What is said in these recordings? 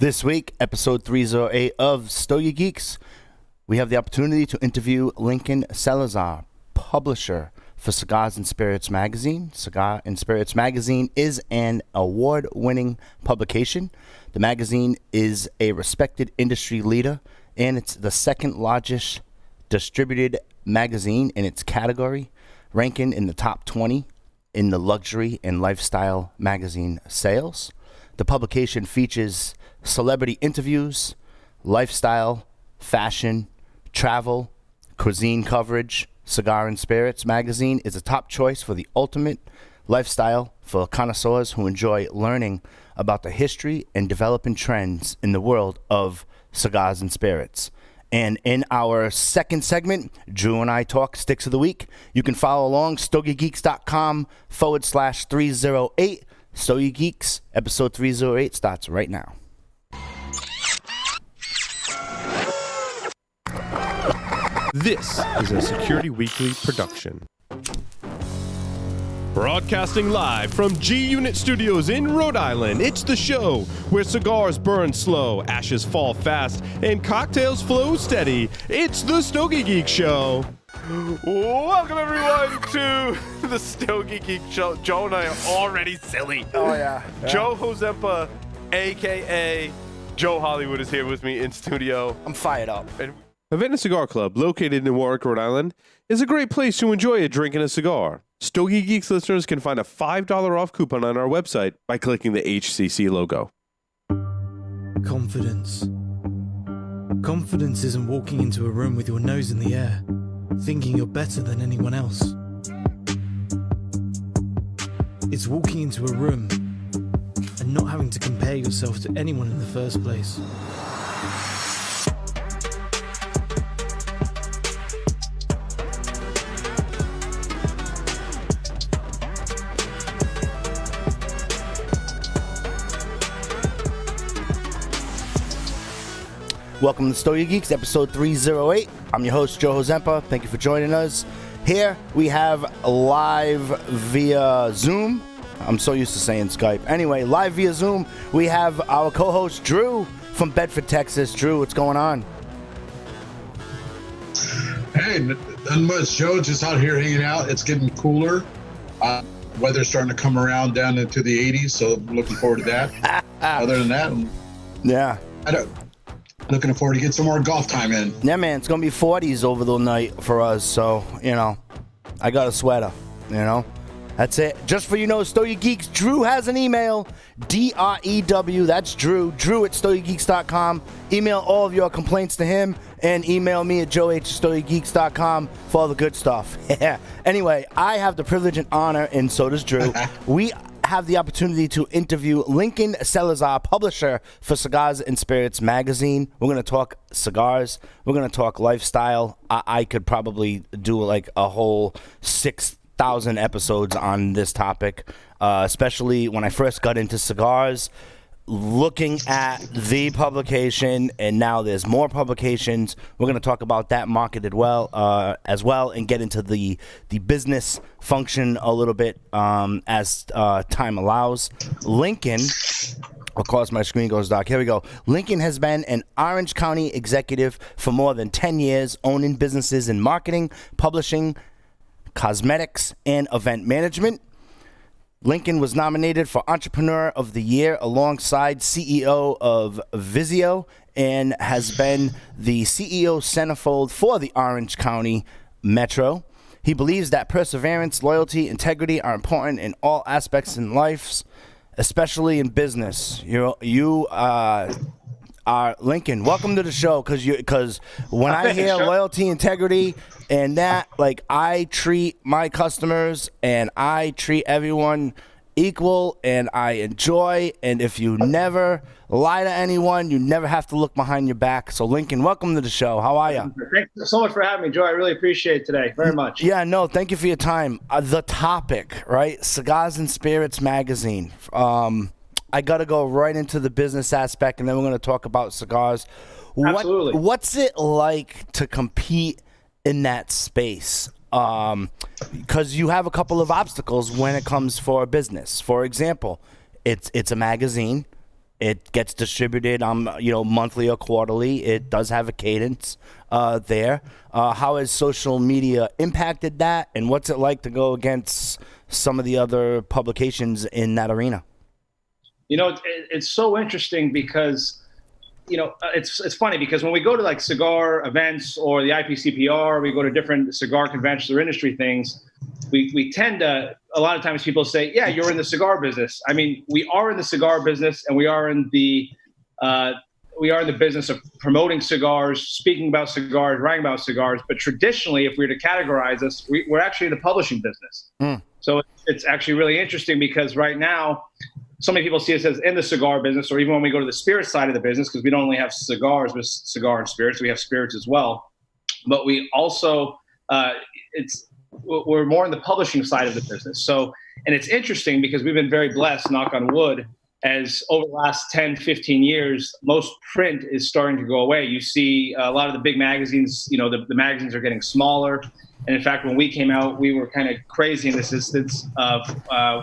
This week, episode 308 of Stogie Geeks, we have the opportunity to interview Lincoln Salazar, publisher for Cigars and Spirits Magazine. Cigar and Spirits Magazine is an award-winning publication. The magazine is a respected industry leader, and it's the second largest distributed magazine in its category, ranking in the top 20 in the luxury and lifestyle magazine sales. The publication features celebrity interviews, lifestyle, fashion, travel, cuisine coverage. Cigar and Spirits Magazine is a top choice for the ultimate lifestyle for connoisseurs who enjoy learning about the history and developing trends in the world of cigars and spirits. And in our second segment, Drew and I talk Sticks of the Week. You can follow along, StogieGeeks.com/308. Stogie Geeks, episode 308 starts right now. This is a Security Weekly production. Broadcasting live from G-Unit Studios in Rhode Island, it's the show where cigars burn slow, ashes fall fast, and cocktails flow steady. It's the Stogie Geek Show. Welcome, everyone, to the Stogie Geek Show. Joe and I are already silly. Oh, yeah. Joe Hozempa, a.k.a. Joe Hollywood, is here with me in studio. I'm fired up. And Havana Cigar Club, located in Warwick, Rhode Island, is a great place to enjoy a drink and a cigar. Stogie Geeks listeners can find a $5 off coupon on our website by clicking the HCC logo. Confidence. Confidence isn't walking into a room with your nose in the air, thinking you're better than anyone else. It's walking into a room and not having to compare yourself to anyone in the first place. Welcome to Stogie Geeks, episode 308. I'm your host, Joe Hozempa. Thank you for joining us. Here we have live via Zoom. I'm so used to saying Skype. Anyway, live via Zoom, we have our co-host, Drew, from Bedford, Texas. Drew, what's going on? Hey, nothing much, Joe. Just out here hanging out. It's getting cooler. Weather's starting to come around down into the 80s, so looking forward to that. Other than that, Yeah. Looking forward to get some more golf time in. Yeah, man, it's going to be 40s over the night for us, so, I got a sweater, That's it. Just for Stogie Geeks, Drew has an email, DREW, that's Drew at StogieGeeks.com. Email all of your complaints to him, and email me at joe@StogieGeeks.com for all the good stuff. Anyway, I have the privilege and honor, and so does Drew. We have the opportunity to interview Lincoln Salazar, publisher for Cigars and Spirits Magazine. We're going to talk cigars. We're going to talk lifestyle. I could probably do like a whole 6,000 episodes on this topic, especially when I first got into cigars, looking at the publication, and now there's more publications. We're going to talk about that market as well, and get into the business function a little bit as time allows. Lincoln, of course, my screen goes dark. Here we go. Lincoln has been an Orange County executive for more than 10 years, owning businesses in marketing, publishing, cosmetics, and event management. Lincoln was nominated for Entrepreneur of the Year alongside CEO of Vizio, and has been the CEO centerfold for the Orange County Metro. He believes that perseverance, loyalty, integrity are important in all aspects in life, especially in business. You are Lincoln. Welcome to the show, because when I hear loyalty, integrity, and that, like, I treat my customers and I treat everyone equal, and I enjoy, and if you never lie to anyone, you never have to look behind your back. So Lincoln, welcome to the show. How are you? Thank you so much for having me, Joe. I really appreciate it today very much. Yeah, no, thank you for your time. The topic, right? Cigars and Spirits Magazine. I got to go right into the business aspect, and then we're going to talk about cigars. Absolutely. What's it like to compete in that space? Because you have a couple of obstacles when it comes for a business. For example, it's a magazine. It gets distributed monthly or quarterly. It does have a cadence there. How has social media impacted that, and what's it like to go against some of the other publications in that arena? It's so interesting because it's funny because when we go to like cigar events or the IPCPR, we go to different cigar conventions or industry things, we tend to, a lot of times people say, yeah, you're in the cigar business. I mean, we are in the cigar business, and we are in the business of promoting cigars, speaking about cigars, writing about cigars. But traditionally, if we were to categorize us, we're actually in the publishing business. So it's actually really interesting because right now, so many people see us as in the cigar business, or even when we go to the spirit side of the business, because we don't only have cigars with Cigar and Spirits, we have spirits as well. But we also, we're more in the publishing side of the business. So, and it's interesting because we've been very blessed, knock on wood, as over the last 10, 15 years, most print is starting to go away. You see a lot of the big magazines, the magazines are getting smaller. And in fact, when we came out, we were kind of crazy in this instance of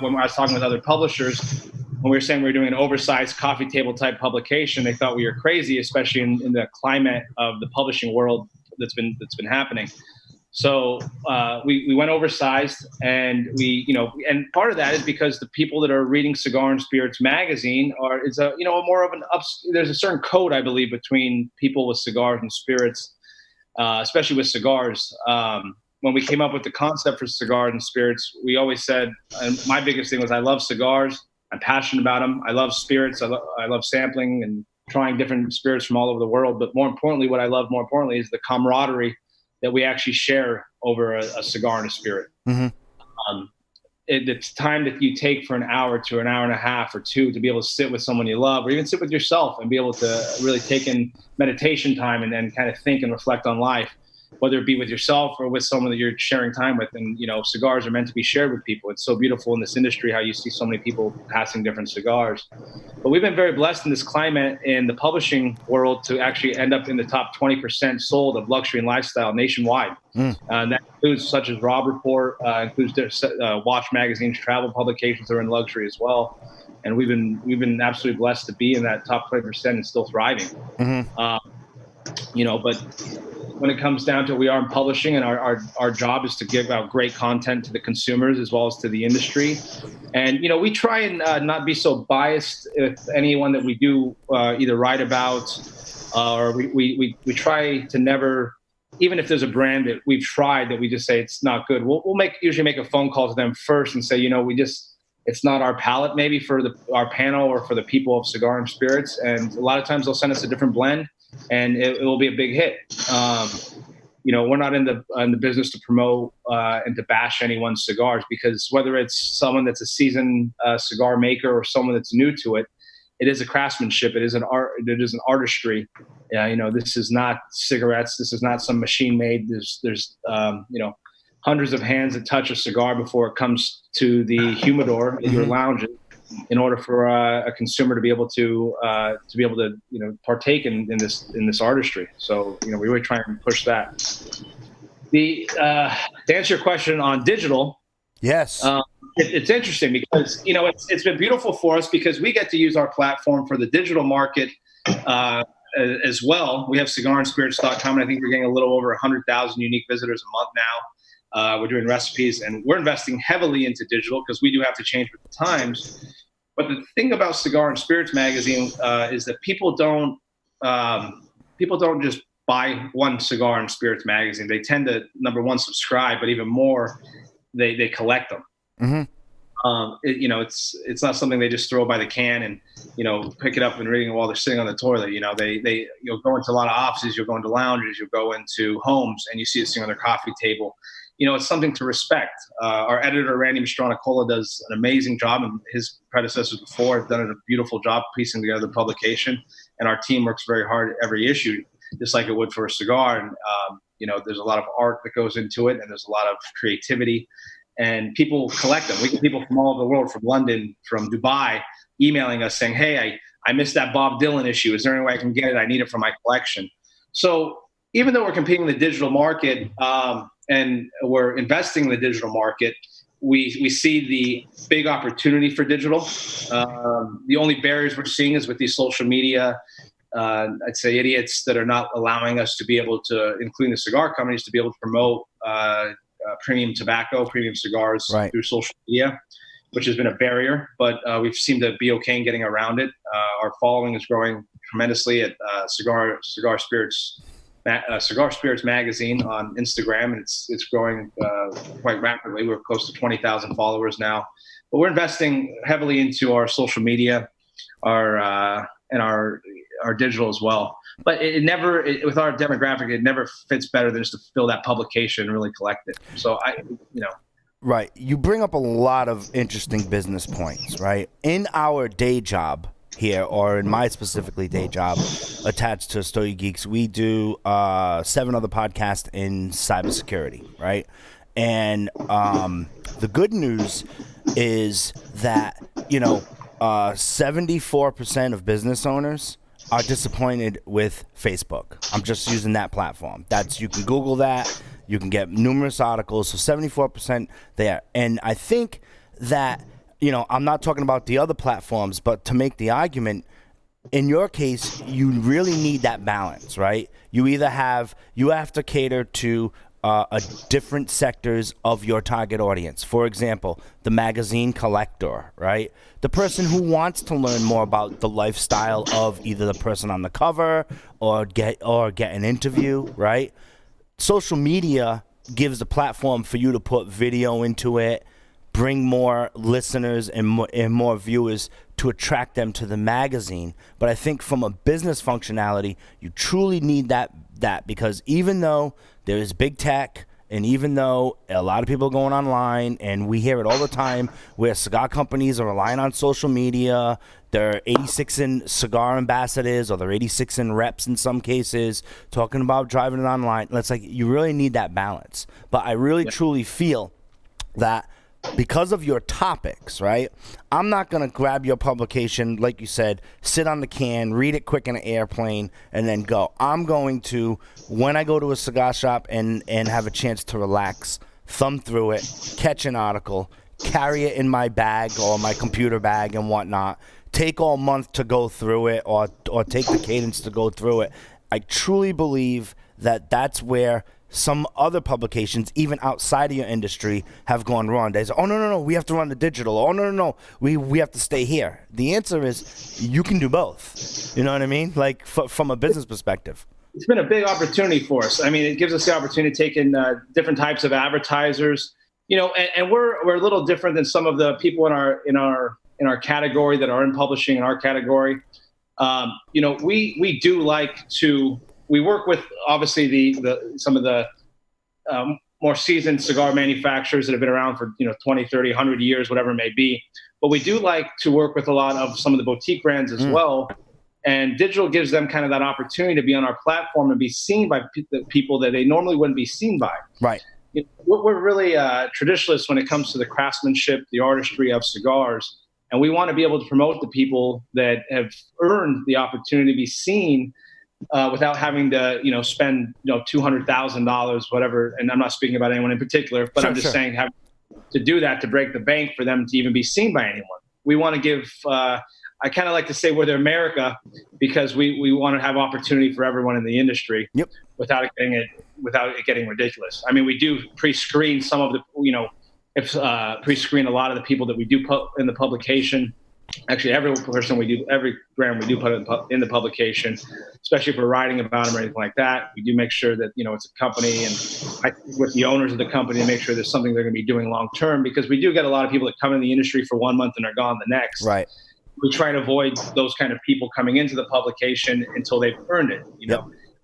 when I was talking with other publishers, when we were saying we were doing an oversized coffee table type publication, they thought we were crazy, especially in the climate of the publishing world that's been happening. So we went oversized, and and part of that is because the people that are reading Cigar and Spirits Magazine there's a certain code, I believe, between people with cigars and spirits, especially with cigars. When we came up with the concept for Cigar and Spirits, we always said, and my biggest thing was, I love cigars. I'm passionate about them. I love spirits. I love sampling and trying different spirits from all over the world. But more importantly, what I love more importantly is the camaraderie that we actually share over a cigar and a spirit. Mm-hmm. It's time that you take for an hour to an hour and a half or two to be able to sit with someone you love, or even sit with yourself and be able to really take in meditation time and then kind of think and reflect on life, whether it be with yourself or with someone that you're sharing time with. And, cigars are meant to be shared with people. It's so beautiful in this industry how you see so many people passing different cigars. But we've been very blessed in this climate in the publishing world to actually end up in the top 20% sold of luxury and lifestyle nationwide. And that includes such as Robb Report, includes watch magazines, travel publications are in luxury as well. And we've been absolutely blessed to be in that top 20% and still thriving. Mm-hmm. But when it comes down to it, we are in publishing, and our job is to give out great content to the consumers as well as to the industry. And, we try and not be so biased with anyone that we do either write about, or we try to never, even if there's a brand that we've tried that we just say it's not good, we'll usually make a phone call to them first and say, it's not our palate maybe for our panel or for the people of Cigar and Spirits. And a lot of times they'll send us a different blend, and it will be a big hit. We're not in the business to promote and to bash anyone's cigars, because whether it's someone that's a seasoned cigar maker or someone that's new to it, it is a craftsmanship. It is an art. It is an artistry. This is not cigarettes. This is not some machine made. There's hundreds of hands that touch a cigar before it comes to the humidor in your lounges, in order for a consumer to be able to partake in this artistry. So we really try and push that. To answer your question on digital, yes, it's interesting because it's been beautiful for us because we get to use our platform for the digital market as well. We have cigarandspirits.com, and I think we're getting a little over 100,000 unique visitors a month now. We're doing recipes, and we're investing heavily into digital because we do have to change with the times. But the thing about Cigar and Spirits Magazine is that people don't just buy one Cigar and Spirits magazine. They tend to, number one, subscribe, but even more, they collect them. Mm-hmm. It's not something they just throw by the can and pick it up and reading it while they're sitting on the toilet. You'll go into a lot of offices, you'll go into lounges, you'll go into homes, and you see it sitting on their coffee table. It's something to respect. Our editor, Randy Mastronicola, does an amazing job, and his predecessors before have done a beautiful job piecing together the publication. And our team works very hard every issue, just like it would for a cigar. And, there's a lot of art that goes into it, and there's a lot of creativity. And people collect them. We get people from all over the world, from London, from Dubai, emailing us saying, hey, I missed that Bob Dylan issue. Is there any way I can get it? I need it for my collection. So even though we're competing in the digital market, and we're investing in the digital market, we see the big opportunity for digital. The only barriers we're seeing is with these social media, I'd say idiots that are not allowing us to be able to, including the cigar companies, to be able to promote premium tobacco, premium cigars through social media, which has been a barrier, but we've seemed to be okay in getting around it. Our following is growing tremendously at Cigar Spirits Magazine on Instagram, and it's growing quite rapidly. We're close to 20,000 followers now, but we're investing heavily into our social media, and our digital as well. But with our demographic, it never fits better than just to fill that publication and really collect it. So Right. You bring up a lot of interesting business points, right? In our day job here, or in my specifically day job attached to Stogie Geeks, we do 7 other podcasts in cybersecurity, right? And the good news is that, 74% of business owners are disappointed with Facebook. I'm just using that platform. You can Google that. You can get numerous articles. So 74% there. And I think that, I'm not talking about the other platforms, but to make the argument, in your case, you really need that balance, right? You have to cater to different sectors of your target audience. For example, the magazine collector, right? The person who wants to learn more about the lifestyle of either the person on the cover or get an interview, right? Social media gives a platform for you to put video into it, bring more listeners and more viewers to attract them to the magazine. But I think from a business functionality, you truly need that because even though there is big tech, and even though a lot of people are going online, and we hear it all the time, where cigar companies are relying on social media, they're 86 in cigar ambassadors, or they're 86 in reps in some cases, talking about driving it online. It's like you really need that balance. But I really truly feel that because of your topics, right? I'm not going to grab your publication, like you said, sit on the can, read it quick in an airplane, and then go. I'm going to, when I go to a cigar shop and have a chance to relax, thumb through it, catch an article, carry it in my bag or my computer bag and whatnot, take all month to go through it or take the cadence to go through it. I truly believe that that's where some other publications, even outside of your industry, have gone wrong. They say, oh, no, we have to run the digital. Oh, no, we have to stay here. The answer is you can do both. You know what I mean? Like from a business perspective. It's been a big opportunity for us. I mean, it gives us the opportunity to take in different types of advertisers, and we're a little different than some of the people in our category that are in publishing in our category. We do like to. We work with obviously some of the more seasoned cigar manufacturers that have been around for 20, 30, 100 years, whatever it may be. But we do like to work with a lot of some of the boutique brands as well. And digital gives them kind of that opportunity to be on our platform and be seen by people that they normally wouldn't be seen by. Right. We're really traditionalists when it comes to the craftsmanship, the artistry of cigars. And we want to be able to promote the people that have earned the opportunity to be seen without having to, spend, $200,000, whatever. And I'm not speaking about anyone in particular, but I'm just saying having to do that to break the bank for them to even be seen by anyone. We want to give, I kind of like to say we're the America because we want to have opportunity for everyone in the industry without it getting ridiculous. I mean, we do pre-screen some of the, pre-screen a lot of the people that we do put in the publication. Actually, every brand we do put in the publication, especially if we're writing about them or anything like that. We do make sure that, it's a company and I think with the owners of the company to make sure there's something they're going to be doing long term, because we do get a lot of people that come in the industry for 1 month and are gone the next. Right. We try to avoid those kind of people coming into the publication until they've earned it.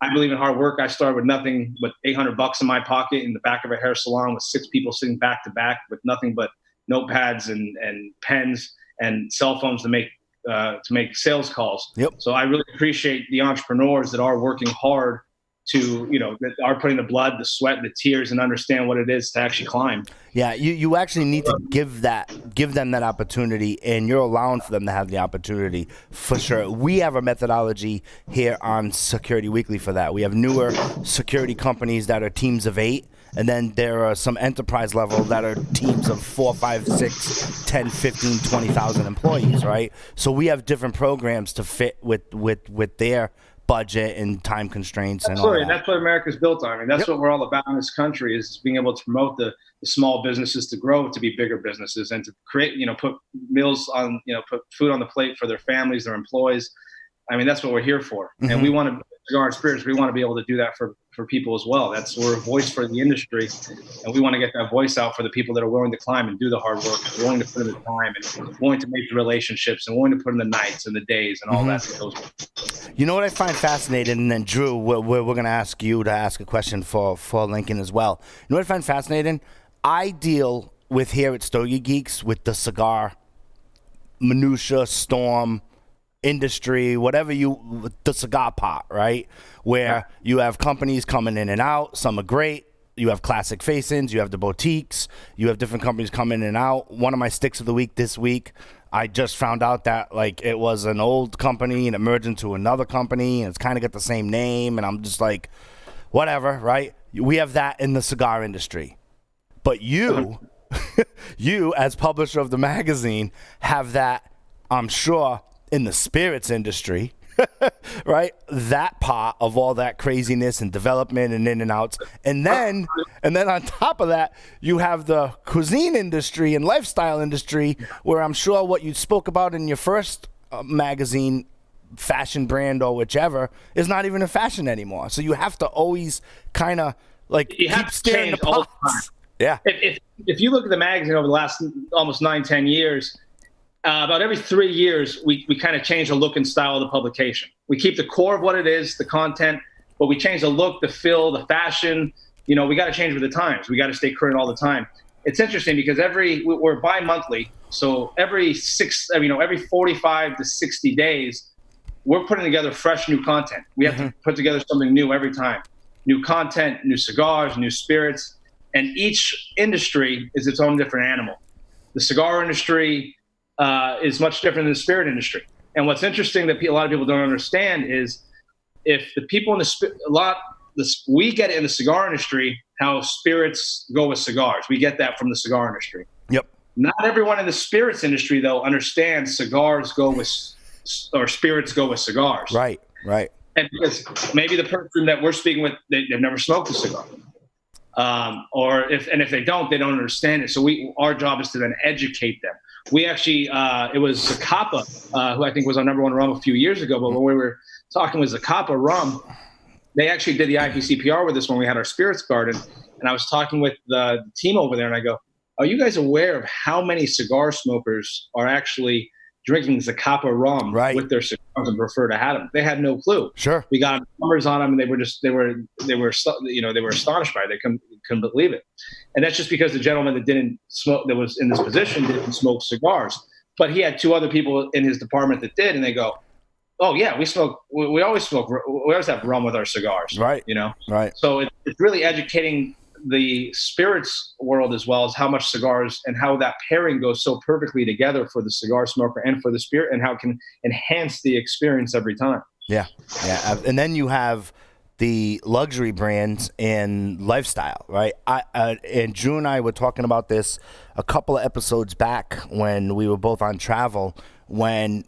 I believe in hard work. I started with nothing but $800 in my pocket in the back of a hair salon with 6 people sitting back to back with nothing but notepads and pens and cell phones to make sales calls. So I really appreciate the entrepreneurs that are working hard to, that are putting the blood, the sweat, the tears, and understand what it is to actually climb. Yeah, you actually need to give them that opportunity, and you're allowing for them to have the opportunity for sure. We have a methodology here on Security Weekly for that. We have newer security companies that are teams of 8. And then there are some enterprise level that are teams of 4, 5, 6, 10, 15, 20,000 employees, right? So we have different programs to fit with their budget and time constraints and all that. That's what America's built on. I mean, that's what we're all about in this country, is being able to promote the small businesses to grow to be bigger businesses, and to create, put meals on, put food on the plate for their families, their employees. I mean, that's what we're here for. And we want to, Cigar and Spirits, we want to be able to do that for people as well. We're a voice for the industry, and we want to get that voice out for the people that are willing to climb and do the hard work, and willing to put in the time, and willing to make the relationships, and willing to put in the nights and the days and all that goes with it. You know what I find fascinating, and then Drew, we're going to ask you to ask a question for Lincoln as well. You know what I find fascinating? I deal with here at Stogie Geeks with the cigar minutia, storm, industry, whatever the cigar pot, right? Where you have companies coming in and out. Some are great. You have classic facings. You have the boutiques. You have different companies coming in and out. One of my sticks of the week this week, I just found out that like it was an old company and it merged into another company, and it's kind of got the same name. And I'm just like, whatever, right? We have that in the cigar industry. But you, you as publisher of the magazine, have that, I'm sure, in the spirits industry, right? That part of all that craziness and development and in and outs. And then on top of that, you have the cuisine industry and lifestyle industry, where I'm sure what you spoke about in your first magazine, fashion brand or whichever, is not even a fashion anymore. So you have to always kind of like keep stirring the pots. Yeah. If you look at the magazine over the last almost 9-10 years, about every 3 years, we kind of change the look and style of the publication. We keep the core of what it is, the content, but we change the look, the feel, the fashion. We got to change with the times. We got to stay current all the time. It's interesting because we're bi-monthly, so every 45 to 60 days, we're putting together fresh new content. We have to put together something new every time. New content, new cigars, new spirits, and each industry is its own different animal. The cigar industry is much different than the spirit industry. And what's interesting that a lot of people don't understand is, if the people in we get it in the cigar industry, how spirits go with cigars. We get that from the cigar industry. Yep. Not everyone in the spirits industry, though, understands cigars go with, or spirits go with cigars. Right. And because maybe the person that we're speaking with, they've never smoked a cigar. Or if they don't understand it. So our job is to then educate them. We actually, it was Zacapa, who I think was our #1 rum a few years ago. But when we were talking with Zacapa rum, they actually did the IPCPR with us when we had our spirits garden. And I was talking with the team over there, and I go, "Are you guys aware of how many cigar smokers are actually drinking Zacapa rum with their cigars and prefer to have them?" They had no clue. Sure. We got numbers on them, and they were astonished by it. They couldn't believe it. And that's just because the gentleman that didn't smoke, that was in this position, didn't smoke cigars. But he had 2 other people in his department that did, and they go, "Oh yeah, we smoke. We always smoke. We always have rum with our cigars." Right. Right. So it's really educating the spirits world as well as how much cigars and how that pairing goes so perfectly together for the cigar smoker and for the spirit, and how it can enhance the experience every time. Yeah. And then you have the luxury brands and lifestyle, right? And Drew and I were talking about this a couple of episodes back when we were both on travel, when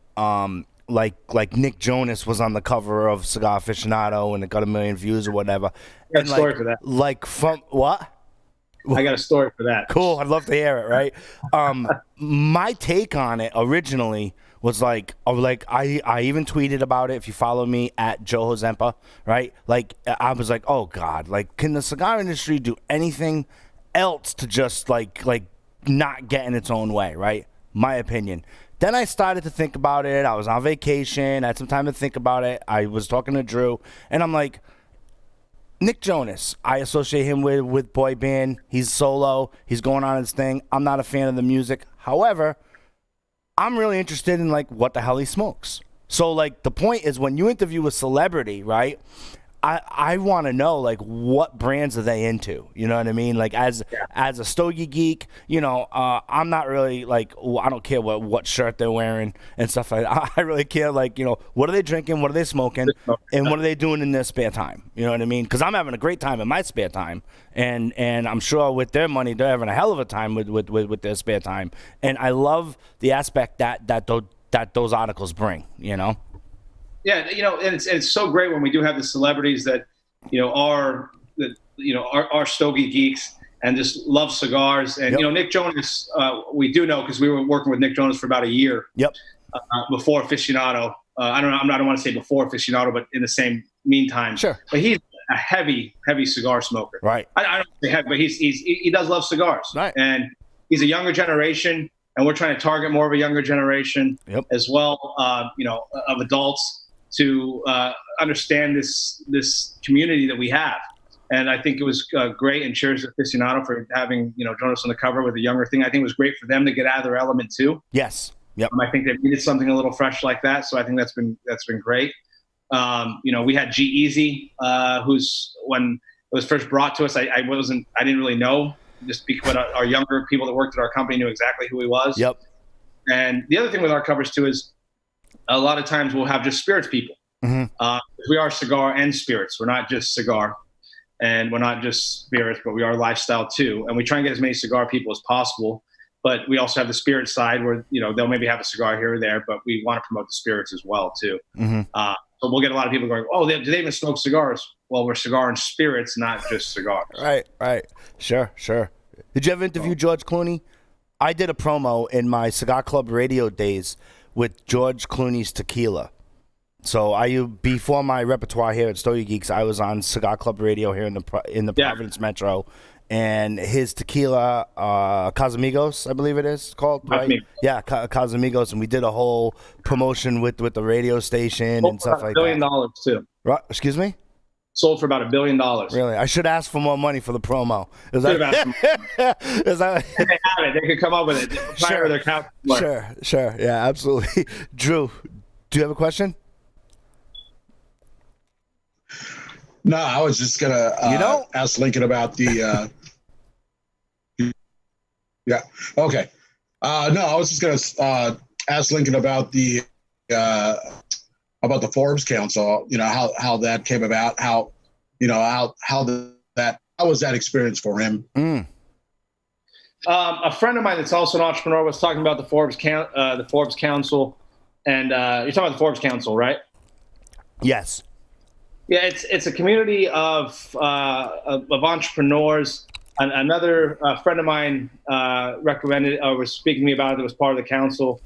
like Nick Jonas was on the cover of Cigar Aficionado and it got 1 million views or whatever. I got a story for that. Like from what? I got a story for that. Cool. I'd love to hear it, right? My take on it originally was I even tweeted about it. If you follow me at Joe Hozempa, right? Like I was like, oh God, like can the cigar industry do anything else to just like not get in its own way, right? My opinion. Then I started to think about it. I was on vacation. I had some time to think about it. I was talking to Drew, and I'm like, Nick Jonas, I associate him with boy band. He's solo. He's going on his thing. I'm not a fan of the music. However, I'm really interested in like what the hell he smokes. So like the point is, when you interview a celebrity, right? I want to know, like, what brands are they into? You know what I mean? Like, as a Stogie geek, you know, I'm not really like, I don't care what shirt they're wearing and stuff like that. I really care, like, you know, what are they drinking, what are they smoking, and what are they doing in their spare time? You know what I mean? Because I'm having a great time in my spare time, and I'm sure with their money they're having a hell of a time with their spare time. And I love the aspect that those articles bring. You know. Yeah, you know, and it's so great when we do have the celebrities that, you know, are Stogie geeks and just love cigars. And, you know, Nick Jonas, we do know because we were working with Nick Jonas for about a year. Before Aficionado. I don't want to say before Aficionado, but in the same meantime. Sure. But he's a heavy cigar smoker. Right. I don't say heavy, but he does love cigars. Right. And he's a younger generation, and we're trying to target more of a younger generation as well, you know, of adults to understand this community that we have. And I think it was great, and cheers to Aficionado for having, you know, Jonas on the cover with a younger thing. I think it was great for them to get out of their element too. Yes. Yep. I think they needed something a little fresh like that. So I think that's been great. You know, we had G-Eazy, who's, when it was first brought to us, I didn't really know, just because our younger people that worked at our company knew exactly who he was. Yep. And the other thing with our covers too is a lot of times we'll have just spirits people. We are cigar and spirits. We're not just cigar, and we're not just spirits, but we are lifestyle too. And we try and get as many cigar people as possible. But we also have the spirit side where, you know, they'll maybe have a cigar here or there, but we want to promote the spirits as well too. So we'll get a lot of people going, oh, do they even smoke cigars? Well, we're cigar and spirits, not just cigars. Right. Sure. Did you ever interview George Clooney? I did a promo in my Cigar Club radio days with George Clooney's tequila. So before my repertoire here at Stogie Geeks, I was on Cigar Club radio here in the Providence Metro, and his tequila, Casamigos, I believe it is called, right? Yeah, Casamigos, and we did a whole promotion with the radio station and stuff like that. $1 billion too. Right, excuse me? Sold for about $1 billion. Really? I should ask for more money for the promo. Is that? They have it. They could come up with it. Sure. Yeah, absolutely. Drew, do you have a question? No, I was just gonna ask Lincoln about the. Yeah. Okay. No, I was just gonna ask Lincoln about the Forbes Council. You know how that came about. How was that experience for him? A friend of mine that's also an entrepreneur was talking about the Forbes Council, and you're talking about the Forbes Council, right? Yes. Yeah, it's a community of entrepreneurs. Another friend of mine recommended or was speaking to me about it that was part of the council,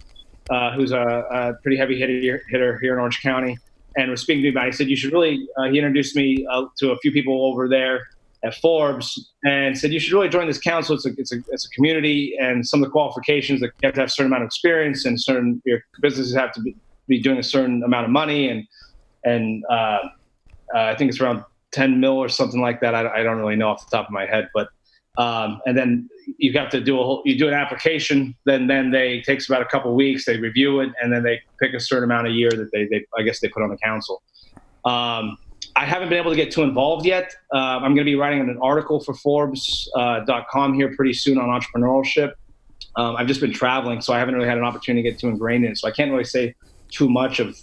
who's a pretty heavy hitter here in Orange County, and was speaking to me about it. He said, you should really, he introduced me to a few people over there at Forbes and said, you should really join this council. It's a community, and some of the qualifications that you have to have a certain amount of experience, and your businesses have to be doing a certain amount of money, and I think it's around 10 mil or something like that. I don't really know off the top of my head, but and then you have to do an application. Then they takes about a couple of weeks. They review it, and then they pick a certain amount a year that they I guess they put on the council. I haven't been able to get too involved yet. I'm going to be writing an article for Forbes.com here pretty soon on entrepreneurship. I've just been traveling, so I haven't really had an opportunity to get too ingrained in it. So I can't really say too much of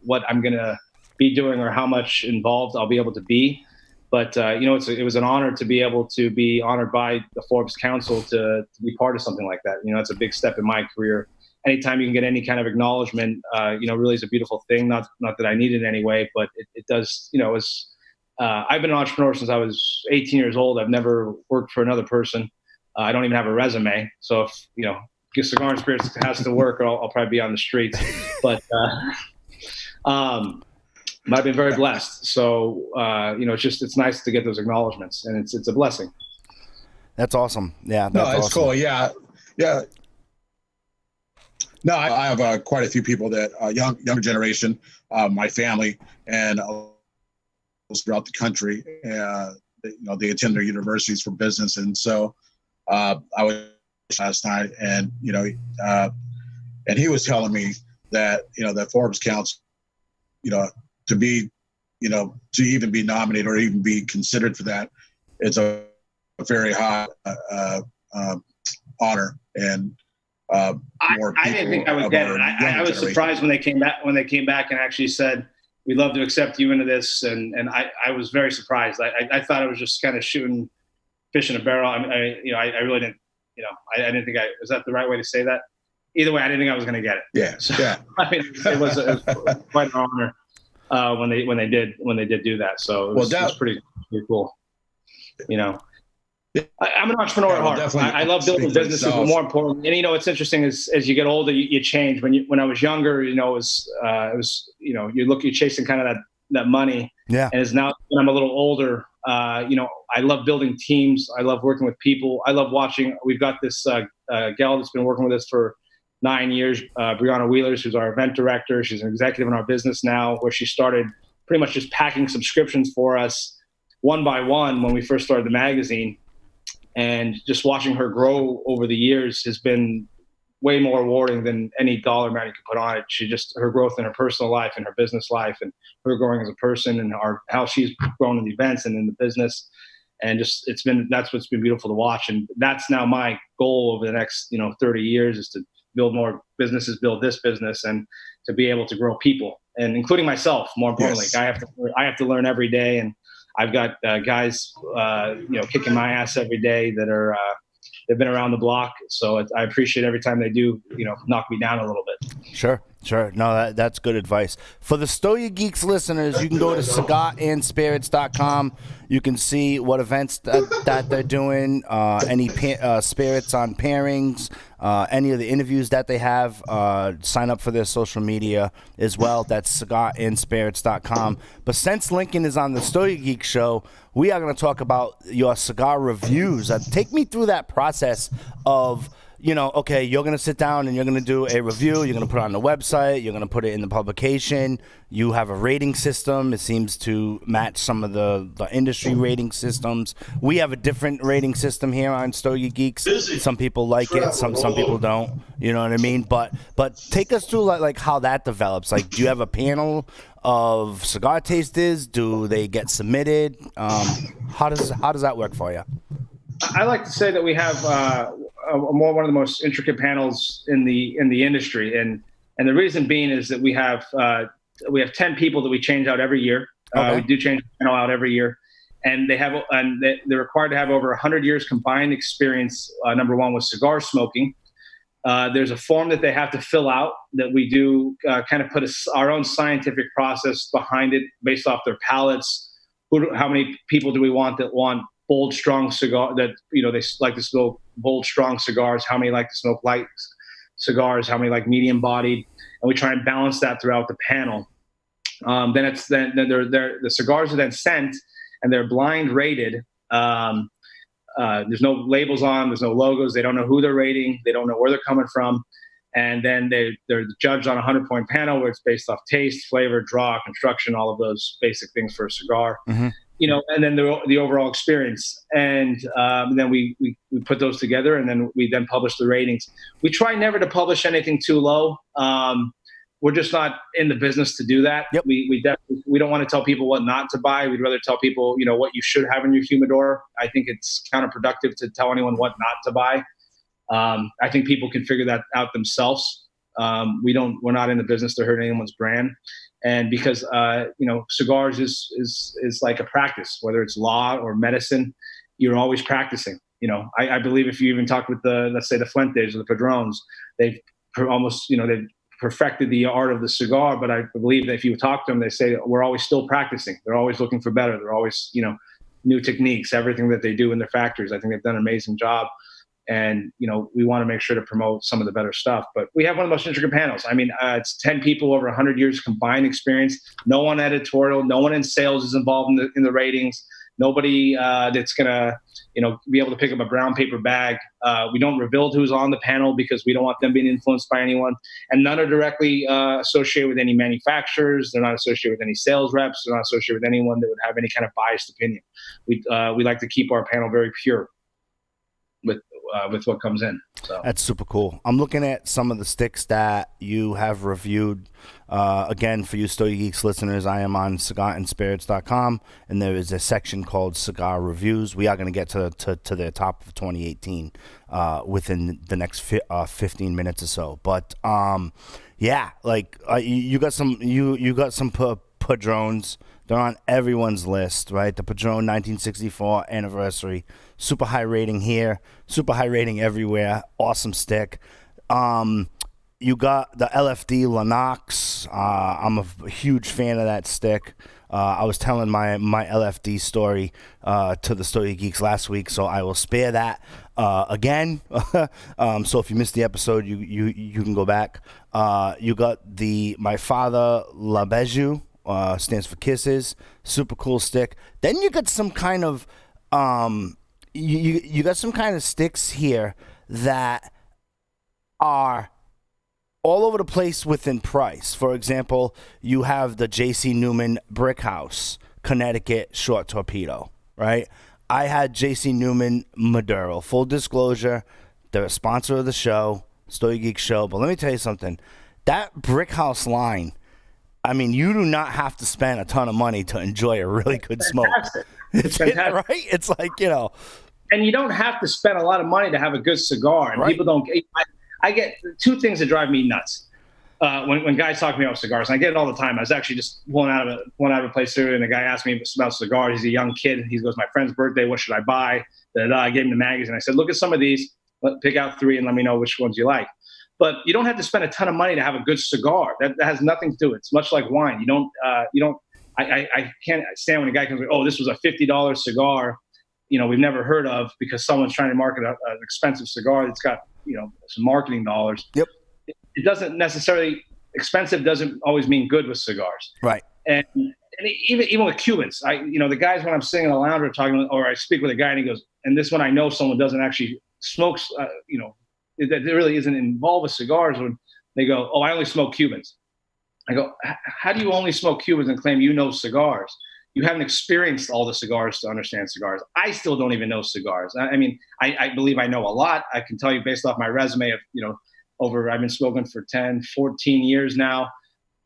what I'm going to be doing or how much involved I'll be able to be. But, it was an honor to be able to be honored by the Forbes Council to be part of something like that. You know, it's a big step in my career. Anytime you can get any kind of acknowledgement, really is a beautiful thing. Not that I need it anyway, but it does, I've been an entrepreneur since I was 18 years old. I've never worked for another person. I don't even have a resume. So if, Cigar and Spirits has to work, I'll probably be on the streets. But I've been very blessed. So, it's nice to get those acknowledgments, and it's a blessing. That's awesome. Yeah. That's awesome. Cool. Yeah. No, I have quite a few people that young generation, my family, and throughout the country. They attend their universities for business, and so I was last night, and and he was telling me that that Forbes Council, to be to even be nominated or even be considered for that, it's a very high honor. And more I didn't think I would get it. I was surprised when they came back and actually said, "We'd love to accept you into this," and I was very surprised. I thought it was just kind of shooting fish in a barrel. I really didn't. I didn't think was that the right way to say that? Either way, I didn't think I was going to get it. Yeah. So, I mean, it was quite an honor when they did do that. So it was pretty cool. I'm an entrepreneur at heart. I love building businesses, but more importantly, and what's interesting is as you get older, you change. When I was younger, it was you're chasing kind of that money. Yeah. And as now when I'm a little older, I love building teams. I love working with people. I love watching. We've got this gal that's been working with us for 9 years, Brianna Wheelers, who's our event director. She's an executive in our business now, where she started pretty much just packing subscriptions for us one by one when we first started the magazine. And just watching her grow over the years has been way more rewarding than any dollar amount you could put on it. Her growth in her personal life and her business life, and her growing as a person, and how she's grown in the events and in the business. And that's what's been beautiful to watch. And that's now my goal over the next, 30 years is to build more businesses, build this business, and to be able to grow people, and including myself. More importantly, yes. I have to learn every day, and I've got guys, kicking my ass every day that are they've been around the block. So I appreciate every time they do, knock me down a little bit. Sure. No, that's good advice. For the Stogie Geeks listeners, you can go to cigarandspirits.com. You can see what events that they're doing, any spirits on pairings, any of the interviews that they have. Sign up for their social media as well. That's cigarandspirits.com. But since Lincoln is on the Stogie Geek show, we are going to talk about your cigar reviews. Take me through that process of, okay, you're going to sit down and you're going to do a review. You're going to put it on the website. You're going to put it in the publication. You have a rating system. It seems to match some of the industry rating systems. We have a different rating system here on Stogie Geeks. Some people like it. Some people don't. You know what I mean? But take us through like how that develops. Like, do you have a panel of cigar tasters? Do they get submitted? How does that work for you? I like to say that we have one of the most intricate panels in the industry, and the reason being is that we have 10 people that we change out every year. Okay. We do change the panel out every year, and they're required to have over 100 years combined experience. Number one, with cigar smoking. There's a form that they have to fill out that we do kind of put our own scientific process behind it based off their palates. How many people do we want that want bold, strong cigar that, they like to smoke bold, strong cigars? How many like to smoke light cigars? How many like medium bodied? And we try and balance that throughout the panel. Then the cigars are then sent and they're blind rated. There's no labels on, there's no logos. They don't know who they're rating. They don't know where they're coming from. And then they're judged on a 100-point panel where it's based off taste, flavor, draw, construction, all of those basic things for a cigar. Mm-hmm. And then the overall experience. And then we put those together, and then we publish the ratings. We try never to publish anything too low. We're just not in the business to do that. Yep. We don't want to tell people what not to buy. We'd rather tell people, what you should have in your humidor. I think it's counterproductive to tell anyone what not to buy. I think people can figure that out themselves. We're not in the business to hurt anyone's brand. And because, cigars is like a practice, whether it's law or medicine, you're always practicing. I believe if you even talk with let's say the Fuentes or the Padrones, they've they've perfected the art of the cigar. But I believe that if you talk to them, they say we're always still practicing. They're always looking for better. They're always, new techniques, everything that they do in their factories. I think they've done an amazing job. And, we want to make sure to promote some of the better stuff. But we have one of the most intricate panels. I mean, it's 10 people over 100 years combined experience. No one editorial, no one in sales is involved in the ratings. Nobody that's going to, be able to pick up a brown paper bag. We don't reveal who's on the panel because we don't want them being influenced by anyone. And none are directly associated with any manufacturers. They're not associated with any sales reps. They're not associated with anyone that would have any kind of biased opinion. We like to keep our panel very pure. with what comes in. So that's super cool. I'm looking at some of the sticks that you have reviewed. Again, for you Stogie Geeks listeners, I am on cigarandspirits.com, and there is a section called Cigar Reviews. We are going to get to the top of 2018 within the next 15 minutes or so. But yeah, like you got some Padrones. They're on everyone's list, right? The Padron 1964 anniversary. Super high rating here. Super high rating everywhere. Awesome stick. You got the LFD Lennox. I'm a huge fan of that stick. I was telling my LFD story to the Stogie Geeks last week, so I will spare that again. So if you missed the episode, you can go back. You got my father La Bijou. Stands for Kisses. Super cool stick. Then you got some kind of you got some kind of sticks here that are all over the place within price. For example, you have the J.C. Newman Brick House Connecticut short torpedo, right? I had J.C. Newman Maduro. Full disclosure, they're a sponsor of the show, Stogie Geek Show. But let me tell you something. That Brick House line, I mean, you do not have to spend a ton of money to enjoy a really good smoke. It's fantastic. Right? It's like, And you don't have to spend a lot of money to have a good cigar. And right. people don't. I get two things that drive me nuts when guys talk to me about cigars. And I get it all the time. I was actually just one out of a place there, and the guy asked me about cigars. He's a young kid. He goes, "My friend's birthday. What should I buy?" I gave him the magazine. I said, "Look at some of these. Pick out 3 and let me know which ones you like." But you don't have to spend a ton of money to have a good cigar. That has nothing to do. It's much like wine. You don't. I can't stand when a guy comes, "Oh, this was a $50 cigar, we've never heard of," because someone's trying to market an expensive cigar that's got some marketing dollars. Yep. It doesn't necessarily expensive doesn't always mean good with cigars. Right. And even with Cubans, the guys when I'm sitting in a lounge or talking, or I speak with a guy and he goes, and this one I know someone doesn't actually smoke, that really isn't involved with cigars, when they go, "Oh, I only smoke Cubans." I go, "How do you only smoke Cubans and claim you know cigars? You haven't experienced all the cigars to understand cigars." I still don't even know cigars. I believe I know a lot. I can tell you based off my resume of, I've been smoking for 10, 14 years now.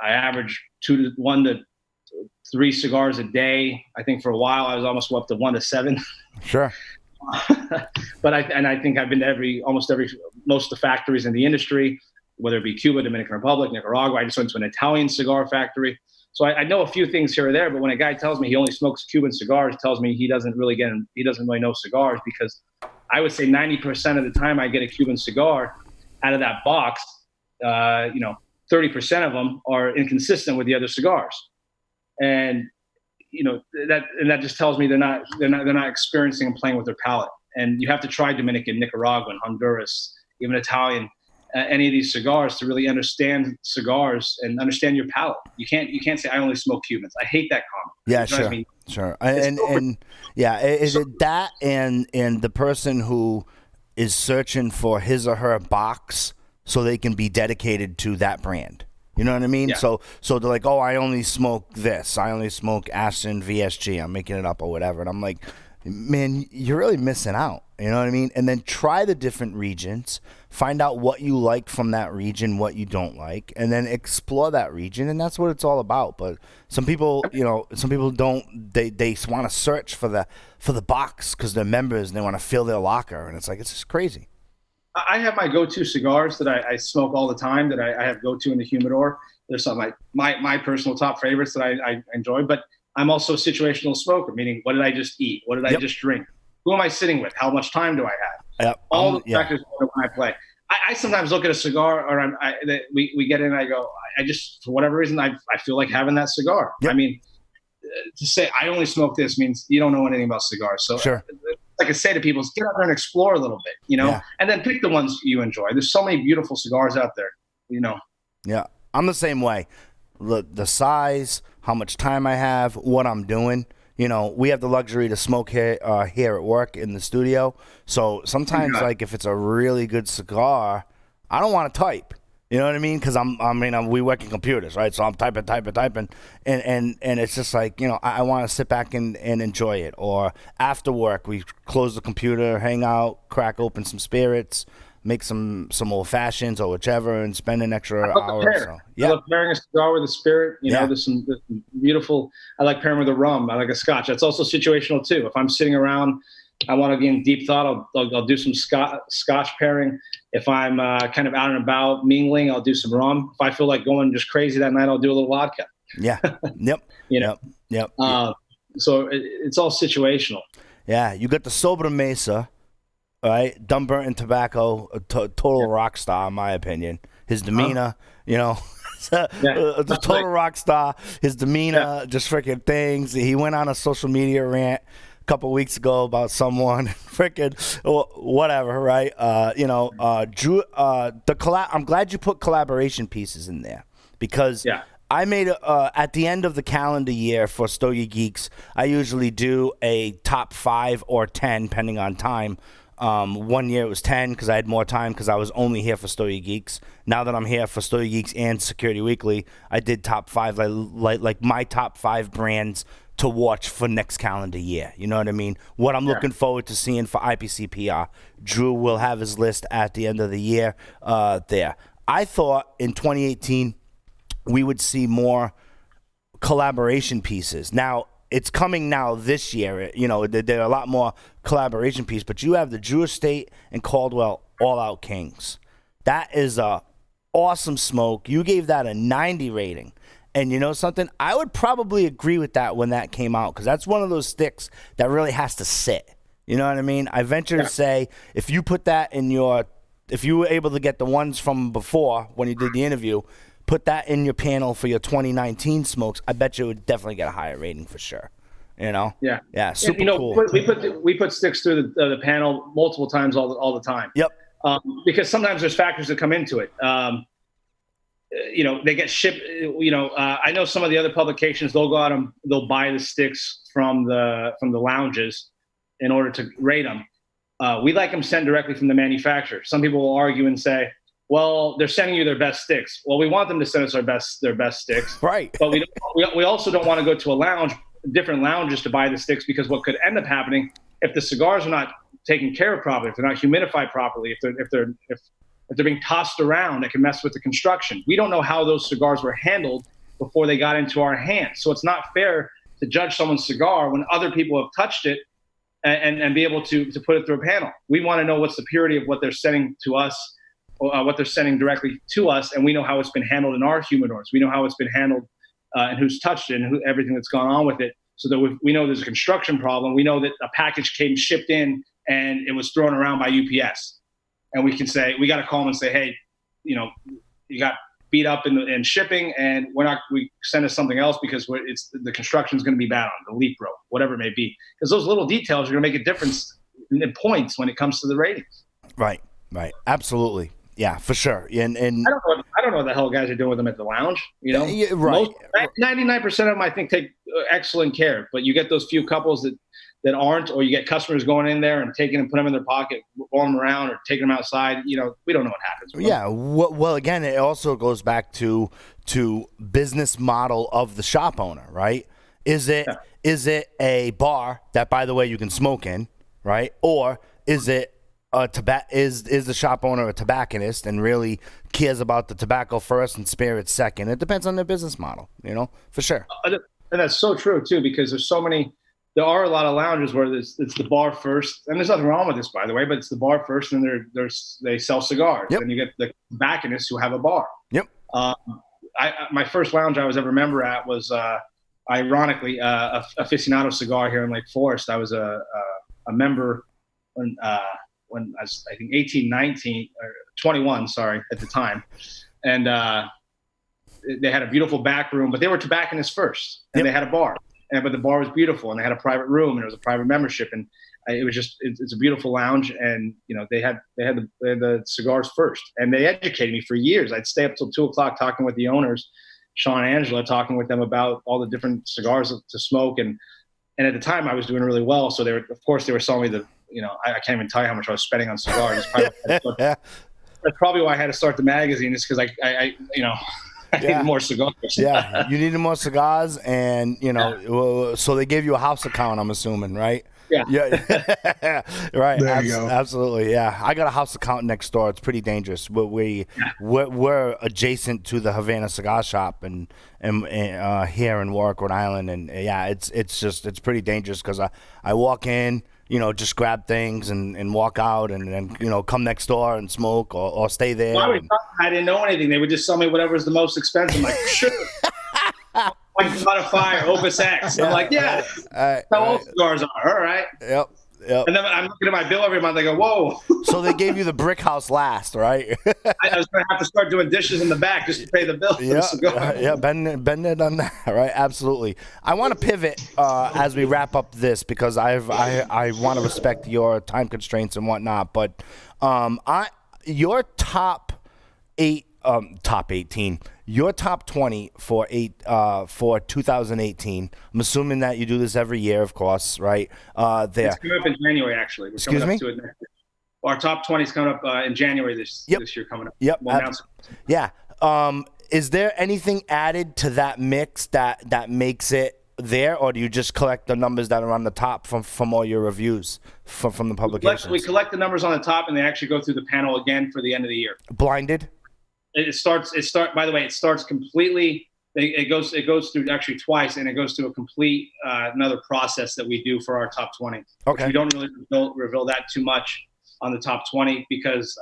I average 1 to 3 cigars a day. I think for a while I was almost up to 1 to 7. Sure. But I think I've been to most of the factories in the industry, whether it be Cuba, Dominican Republic, Nicaragua. I just went to an Italian cigar factory. So I know a few things here or there, but when a guy tells me he only smokes Cuban cigars, tells me he doesn't really know cigars, because I would say 90% of the time I get a Cuban cigar out of that box, 30% of them are inconsistent with the other cigars. And that just tells me they're not experiencing and playing with their palate. And you have to try Dominican, Nicaraguan, Honduras, even Italian, any of these cigars to really understand cigars and understand your palate. You can't say I only smoke Cubans. I hate that comment. Yeah, sure. And is it that and the person who is searching for his or her box so they can be dedicated to that brand? You know what I mean? Yeah. So they're like, "Oh, I only smoke this. I only smoke Ashton VSG. I'm making it up or whatever." And I'm like, man, you're really missing out. You know what I mean? And then try the different regions, find out what you like from that region, what you don't like, and then explore that region. And that's what it's all about. But some people, don't. They want to search for the box because they're members and they want to fill their locker. And it's like, it's just crazy. I have my go-to cigars that I smoke all the time, that I have go-to in the humidor. There's some my personal top favorites that I enjoy, but I'm also a situational smoker, meaning what did I just eat? What did I just drink? Who am I sitting with? How much time do I have? Yep. All the factors when I play. I sometimes look at a cigar, or we get in and I go, I just, for whatever reason, I feel like having that cigar. Yep. I mean, to say I only smoke this means you don't know anything about cigars. So sure. Like I say to people, get out there and explore a little bit, and then pick the ones you enjoy. There's so many beautiful cigars out there, Yeah, I'm the same way. The size, how much time I have, what I'm doing. We have the luxury to smoke here at work in the studio. So sometimes, like if it's a really good cigar, I don't want to type. You know what I mean? Because we work in computers, right? So I'm typing, and it's just like, I want to sit back and enjoy it. Or after work, we close the computer, hang out, crack open some spirits, make some old fashions or whichever, and spend an extra hour or so. I love pairing a cigar with a spirit. You know, there's some beautiful. I like pairing with a rum. I like a scotch. That's also situational too. If I'm sitting around, I want to be in deep thought, I'll do some scotch pairing. If I'm kind of out and about mingling, I'll do some rum. If I feel like going just crazy that night, I'll do a little vodka. Yeah. Yep. Yep. So it's all situational. Yeah. You got the Sobremesa, right? Dunburnt and Tobacco, a total rock star, in my opinion. His demeanor, you know, the total rock star. His demeanor, just freaking things. He went on a social media rant a couple weeks ago about someone, freaking whatever, right? Drew. I'm glad you put collaboration pieces in there because. Yeah. I made at the end of the calendar year for Stogie Geeks, I usually do a top 5 or 10, depending on time. One year it was 10 because I had more time because I was only here for Stogie Geeks. Now that I'm here for Stogie Geeks and Security Weekly, I did top 5, like my top 5 brands to watch for next calendar year. You know what I mean? What I'm looking forward to seeing for IPCPR. Drew will have his list at the end of the year there. I thought in 2018, we would see more collaboration pieces. Now, it's coming now this year. You know, there are a lot more collaboration pieces, but you have the Drew Estate and Caldwell All Out Kings. That is a awesome smoke. You gave that a 90 rating. And you know something? I would probably agree with that when that came out because that's one of those sticks that really has to sit. You know what I mean? I venture to say if you put that in if you were able to get the ones from before when you did the interview, put that in your panel for your 2019 smokes, I bet you would definitely get a higher rating for sure. You know? Yeah, super cool. We put sticks through the panel multiple times all the time. Yep. Because sometimes there's factors that come into it. They get shipped. I know some of the other publications, they'll go out and they'll buy the sticks from the lounges in order to rate them. We like them sent directly from the manufacturer. Some people will argue and say, well, they're sending you their best sticks. Well, we want them to send us their best sticks. Right. But we also don't want to go to a lounge, different lounges to buy the sticks because what could end up happening if the cigars are not taken care of properly, if they're not humidified properly, if they're being tossed around, it can mess with the construction. We don't know how those cigars were handled before they got into our hands. So it's not fair to judge someone's cigar when other people have touched it and be able to put it through a panel. We want to know what's the purity of what they're sending to us. What they're sending directly to us, and we know how it's been handled in our humidors. We know how it's been handled and who's touched it and everything that's gone on with it, so that we know there's a construction problem. We know that a package came shipped in and it was thrown around by UPS, and we can say we got to call them and say, hey, you got beat up in shipping, and we send us something else because the construction is going to be bad on it, the leak broke, whatever it may be, because those little details are going to make a difference in points when it comes to the ratings. Right, absolutely. Yeah, for sure. And I don't know what the hell guys are doing with them at the lounge. You know, yeah, right. 99% of them I think take excellent care, but you get those few couples that aren't, or you get customers going in there and taking them, put them in their pocket, rolling them around, or taking them outside. You know, we don't know what happens. Yeah. Well, again, it also goes back to business model of the shop owner, right? Is it a bar that, by the way, you can smoke in, right? Or is it is the shop owner a tobacconist and really cares about the tobacco first and spirits second? It depends on their business model, you know, for sure. And that's so true too, because there are a lot of lounges where it's the bar first, and there's nothing wrong with this, by the way, but it's the bar first, and they sell cigars, and you get the tobacconists who have a bar. Yep. My first lounge I was ever a member at was, ironically, a aficionado cigar here in Lake Forest. I was a member when I was, I think, 18, 19, or 21, sorry, at the time. And they had a beautiful back room, but they were tobacconists first, and they had a bar. But the bar was beautiful, and they had a private room, and it was a private membership. And it was just, it's a beautiful lounge. And, you know, they had the cigars first, and they educated me for years. I'd stay up till 2:00 talking with the owners, Sean and Angela, talking with them about all the different cigars to smoke. And at the time I was doing really well. So they were selling me the, you know, I can't even tell you how much I was spending on cigars. That's probably why I had to start the magazine, is because I needed more cigars. Yeah, you needed more cigars, and, you know, so they gave you a house account, I'm assuming, right? Yeah. Yeah. Right. There you go. Absolutely. Yeah. I got a house accountant next door. It's pretty dangerous. But we're adjacent to the Havana Cigar Shop and here in Warwick, Rhode Island, and yeah, it's pretty dangerous because I walk in, just grab things and walk out and then come next door and smoke or stay there. I didn't know anything. They would just sell me whatever was the most expensive. I'm like, sure. Like Modifier, Opus X. I'm like, yeah. That's how all cigars are. All right. Yep. And then I'm looking at my bill every month. I go, whoa. So they gave you the brick house last, right? I was going to have to start doing dishes in the back just to pay the bill. Yeah, been there, done that, right? Absolutely. I want to pivot as we wrap up this because I want to respect your time constraints and whatnot. But your top 18, your top 20 for 2018. I'm assuming that you do this every year, of course, right? There. It's coming up in January, actually. We're Excuse coming me? up to it next year. Our top 20 is coming up in January this year coming up. Yep. We'll announce it. Yeah. Is there anything added to that mix that makes it there, or do you just collect the numbers that are on the top from all your reviews from the publications? We collect the numbers on the top, and they actually go through the panel again for the end of the year. Blinded? By the way, it starts completely. It goes through actually twice, and it goes through a complete another process that we do for our top 20. Okay. We don't really reveal that too much on the top 20 because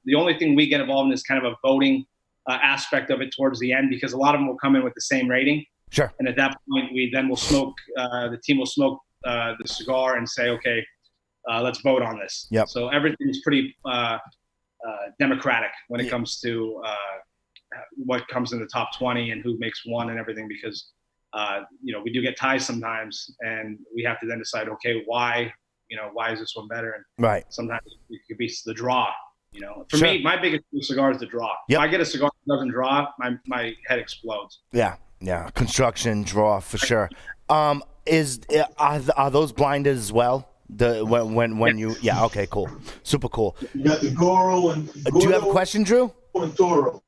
the only thing we get involved in is kind of a voting aspect of it towards the end because a lot of them will come in with the same rating. Sure. And at that point, we then will smoke. The team will smoke the cigar and say, okay, let's vote on this. Yep. So everything's pretty democratic when it comes to what comes in the top 20 and who makes one and everything because we do get ties sometimes and we have to then decide, okay, why is this one better? And right. Sometimes it could be the draw. For Sure. me, my biggest cigar is the draw. Yep. If I get a cigar that doesn't draw, my head explodes. Yeah. Construction draw for sure. Are those blinded as well? Okay, cool, super cool. You got the Goro and Do you have a question, Drew? and Toro.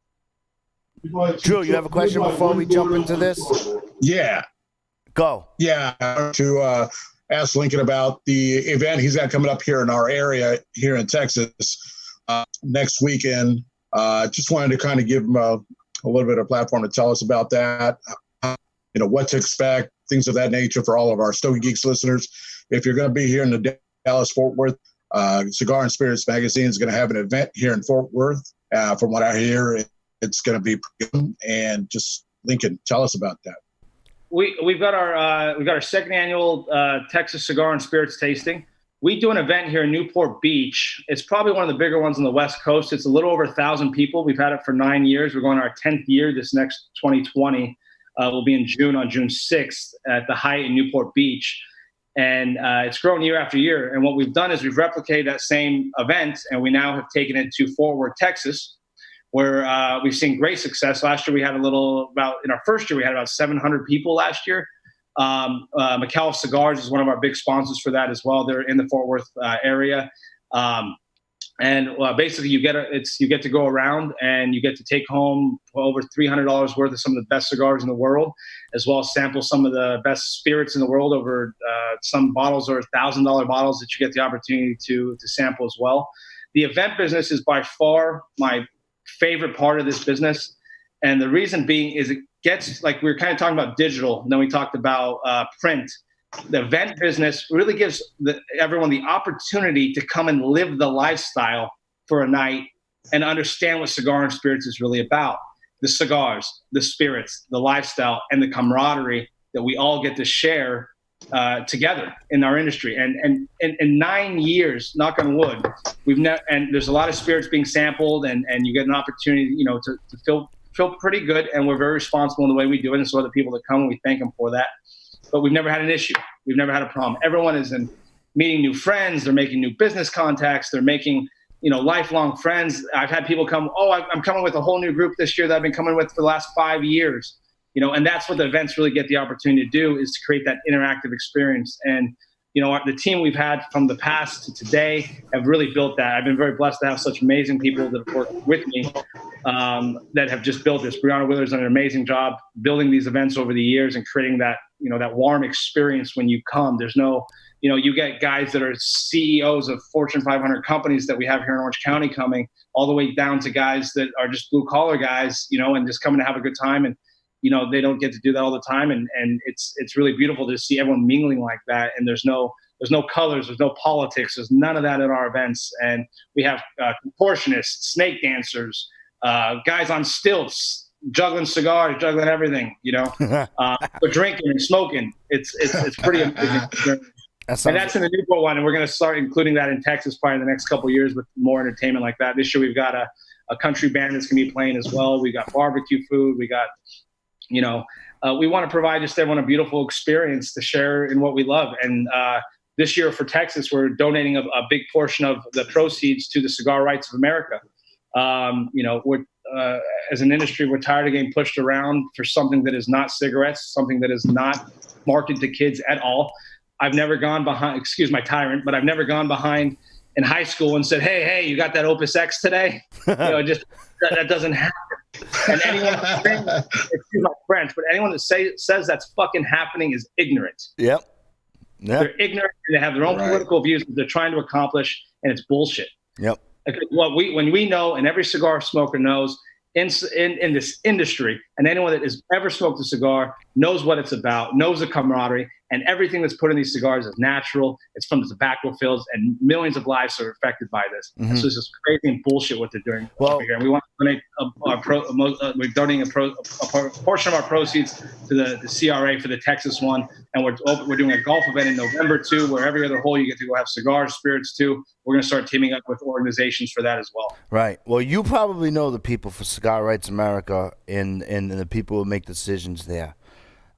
Drew, you have a question before we jump into this? Yeah. Go. Yeah. To ask Lincoln about the event he's got coming up here in our area here in Texas next weekend. Just wanted to kind of give him a little bit of platform to tell us about that, what to expect, things of that nature for all of our Stogie Geeks listeners. If you're going to be here in the Dallas-Fort Worth, Cigar and Spirits Magazine is going to have an event here in Fort Worth. From what I hear, it's going to be pretty good. And just, Lincoln, tell us about that. We've got our second annual Texas Cigar and Spirits tasting. We do an event here in Newport Beach. It's probably one of the bigger ones on the West Coast. It's a little over 1,000 people. We've had it for 9 years. We're going our 10th year. This next 2020 will be in June, on June 6th at the Hyatt in Newport Beach. And it's grown year after year. And what we've done is we've replicated that same event, and we now have taken it to Fort Worth, Texas, where we've seen great success. Last year, in our first year, we had about 700 people last year. McAuliffe Cigars is one of our big sponsors for that as well. They're in the Fort Worth area. Basically, you get to go around and you get to take home over $300 worth of some of the best cigars in the world, as well as sample some of the best spirits in the world. Over some bottles are $1,000 bottles that you get the opportunity to sample as well. The event business is by far my favorite part of this business, and the reason being is it gets, like we were kind of talking about digital, and then we talked about print. The event business really gives everyone the opportunity to come and live the lifestyle for a night and understand what Cigar and Spirits is really about. The cigars, the spirits, the lifestyle, and the camaraderie that we all get to share together in our industry. And in 9 years, knock on wood, and there's a lot of spirits being sampled, and you get an opportunity, to feel pretty good. And we're very responsible in the way we do it. And so other people that come, and we thank them for that. But we've never had an issue. We've never had a problem. Everyone is meeting new friends. They're making new business contacts. They're making, lifelong friends. I've had people come, I'm coming with a whole new group this year that I've been coming with for the last 5 years. And that's what the events really get the opportunity to do, is to create that interactive experience. And, the team we've had from the past to today have really built that. I've been very blessed to have such amazing people that have worked with me that have just built this. Brianna Willer's done an amazing job building these events over the years and creating that, that warm experience when you come. There's no you get guys that are CEOs of Fortune 500 companies that we have here in Orange County coming, all the way down to guys that are just blue collar guys, and just coming to have a good time. And, they don't get to do that all the time. And it's really beautiful to see everyone mingling like that. And there's no colors, there's no politics, there's none of that at our events. And we have contortionists, snake dancers, guys on stilts, juggling cigars, juggling everything, we're drinking and smoking. It's pretty amazing. And that's in the Newport one, and we're going to start including that in Texas probably in the next couple of years with more entertainment like that. This year we've got a country band that's going to be playing as well. We got barbecue food. We got, we want to provide just everyone a beautiful experience to share in what we love. And this year for Texas, we're donating a big portion of the proceeds to the Cigar Rights of America. We're as an industry, we're tired of getting pushed around for something that is not cigarettes, something that is not marketed to kids at all. I've never gone behind, excuse my tyrant, but I've never gone behind in high school and said, hey, you got that Opus X today? Just that doesn't happen. And anyone, excuse my French, but anyone that says that's fucking happening is ignorant. Yep. They're ignorant and they have their own political views that they're trying to accomplish, and it's bullshit. Yep. When we know, and every cigar smoker knows, in this industry, and anyone that has ever smoked a cigar knows what it's about, knows the camaraderie, and everything that's put in these cigars is natural. It's from the tobacco fields, and millions of lives are affected by this. Mm-hmm. So it's just crazy and bullshit what they're doing over here. And we want to donate we're donating a portion of our proceeds to the CRA for the Texas one, and we're doing a golf event in November too, where every other hole you get to go have cigars, spirits too. We're going to start teaming up with organizations for that as well. Right. Well, you probably know the people for Cigar Rights America and the people who make decisions there.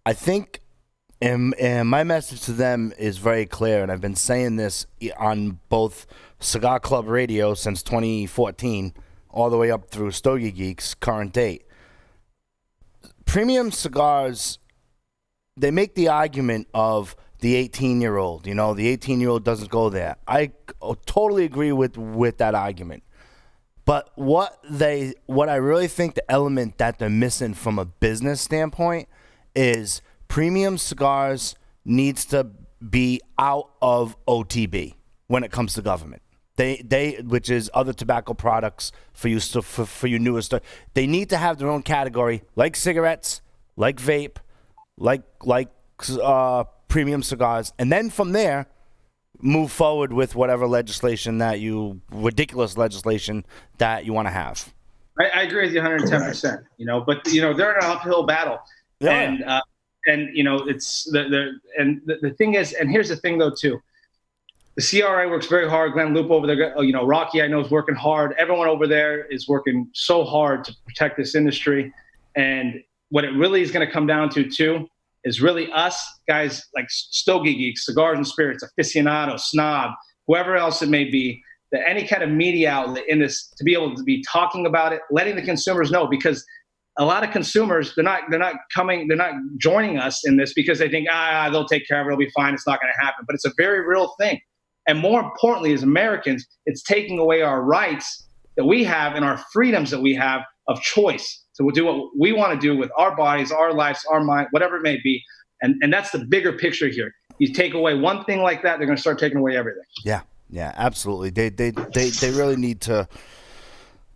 I think, and my message to them is very clear, and I've been saying this on both Cigar Club Radio since 2014, all the way up through Stogie Geeks, current date. Premium cigars, they make the argument of the 18-year-old. The 18-year-old doesn't go there. I totally agree with that argument. But what I really think the element that they're missing from a business standpoint is premium cigars needs to be out of OTB when it comes to government. They which is other tobacco products for you newer stuff. They need to have their own category, like cigarettes, like vape, like premium cigars, and then from there move forward with whatever ridiculous legislation that you want to have. I agree with you 110%. But they're in an uphill battle, yeah. And it's the thing is, and here's the thing though too, the CRA works very hard. Glenn Loop over there, Rocky I know is working hard. Everyone over there is working so hard to protect this industry, and what it really is going to come down to too is really us guys like Stogie Geeks, Cigars and Spirits, aficionado, snob, whoever else it may be, that any kind of media outlet in this to be able to be talking about it, letting the consumers know, because a lot of consumers, they're not joining us in this because they think, they'll take care of it, it'll be fine, it's not going to happen. But it's a very real thing. And more importantly, as Americans, it's taking away our rights that we have and our freedoms that we have of choice. So we'll do what we want to do with our bodies, our lives, our mind, whatever it may be. And that's the bigger picture here. You take away one thing like that, they're going to start taking away everything. Yeah, absolutely. They really need to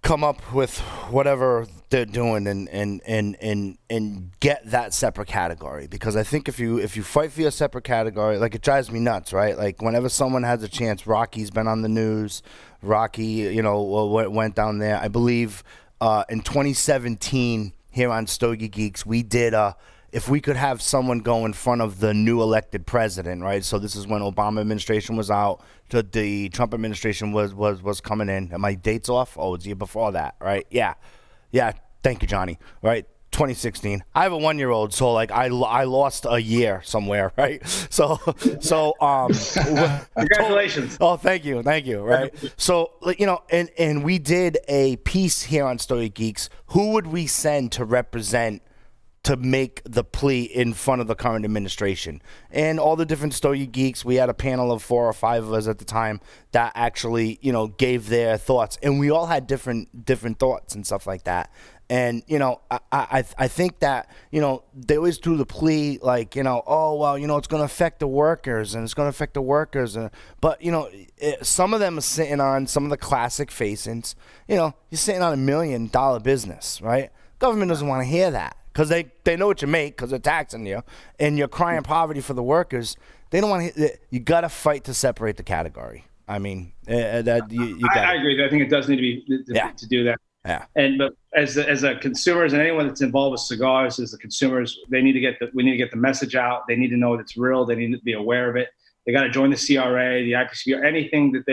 come up with whatever they're doing and get that separate category, because I think if you fight for your separate category, like, it drives me nuts, right? Like, whenever someone has a chance, Rocky's been on the news. Rocky, went down there. I believe in 2017 here on Stogie Geeks, we did if we could have someone go in front of the new elected president, right? So this is when Obama administration was out, the Trump administration was coming in. Are my dates off? Oh, it's the year before that, right? Yeah. Thank you, Johnny. Right, 2016. I have a 1-year-old, so like I lost a year somewhere, right? So congratulations. Oh, thank you, right? So and we did a piece here on Stogie Geeks. Who would we send to represent, to make the plea in front of the current administration? And all the different Stogie Geeks, we had a panel of 4 or 5 of us at the time that actually, gave their thoughts, and we all had different thoughts and stuff like that. And, I think that, they always do the plea like, oh, well, it's going to affect the workers and it's going to affect the workers. But, some of them are sitting on some of the classic facings. You're sitting on $1 million business, right? Government doesn't want to hear that because they know what you make because they're taxing you and you're crying poverty for the workers. They don't want to. You got to fight to separate the category. I mean, that you got. I agree. I think it does need to be to do that. Yeah. But as a consumers and anyone that's involved with cigars, as the consumers, we need to get the message out. They need to know it's real. They need to be aware of it. They got to join the CRA, the IPCPR, anything that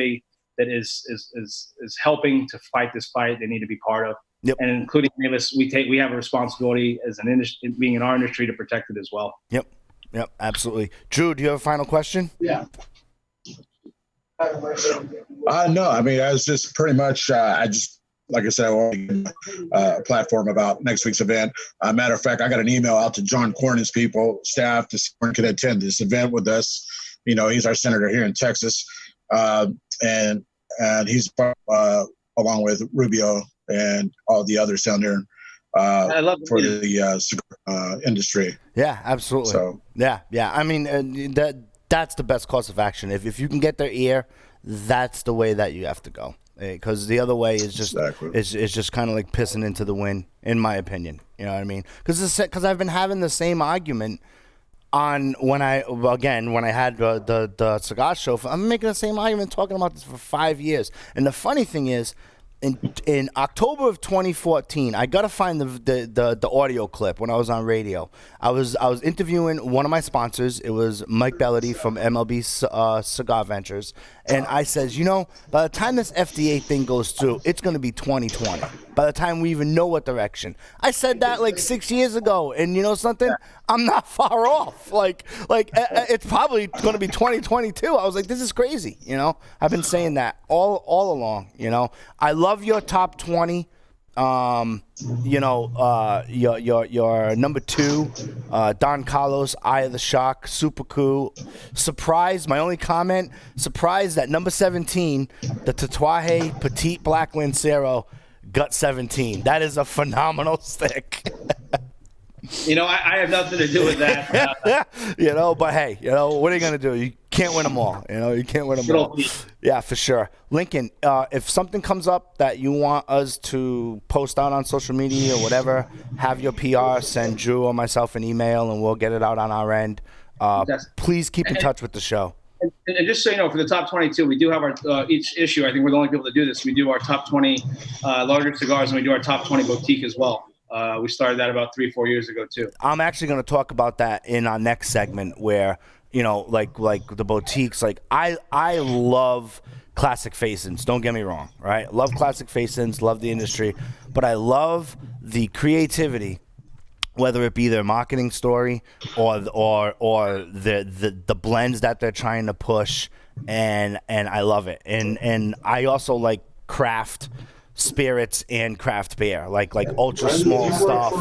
is helping to fight this fight. They need to be part of. Yep. And including us, we have a responsibility as an industry, being in our industry, to protect it as well. Yep, absolutely. Drew, do you have a final question? Yeah. No, I mean, I was just pretty much, like I said, I want to give a platform about next week's event. Matter of fact, I got an email out to John Cornyn's staff, to see when can attend this event with us. He's our senator here in Texas. And he's along with Rubio and all the others down there I love for the cigar industry. Yeah, absolutely. So yeah. I mean, that's the best course of action. If you can get their ear, that's the way that you have to go. Because the other way is just is just kind of like pissing into the wind, in my opinion. You know what I mean? Because I've been having the same argument when I had the cigar show. I'm making the same argument, talking about this for 5 years. And the funny thing is, in October of 2014, I gotta find the audio clip when I was on radio. I was interviewing one of my sponsors. It was Mike Bellady from MLB Cigar Ventures, and I says, by the time this FDA thing goes through, it's gonna be 2020. By the time we even know what direction. I said that like 6 years ago, and you know something? I'm not far off. Like it's probably gonna be 2022. I was like, this is crazy. I've been saying that all along. I love your top 20. Your number 2, Don Carlos, Eye of the Shark, super cool. Surprised, my only comment, surprised that number 17, the Tatuaje Petite Black Lancero, Gut 17. That is a phenomenal stick. I have nothing to do with that. But hey, what are you going to do? You can't win them all. You can't win them all. Yeah, for sure. Lincoln, if something comes up that you want us to post out on social media or whatever, have your PR send Drew or myself an email and we'll get it out on our end. Please keep in touch with the show. And just so you know, for the top 22, we do have our each issue. I think we're the only people that do this. We do our top 20 larger cigars, and we do our top 20 boutique as well. We started that about 3-4 years ago too. I'm actually going to talk about that in our next segment, where like the boutiques. Like I love classic facings. Don't get me wrong, right? Love classic facings. Love the industry, but I love the creativity. Whether it be their marketing story or the blends that they're trying to push, and I love it. And I also like craft spirits and craft beer, like ultra small stuff,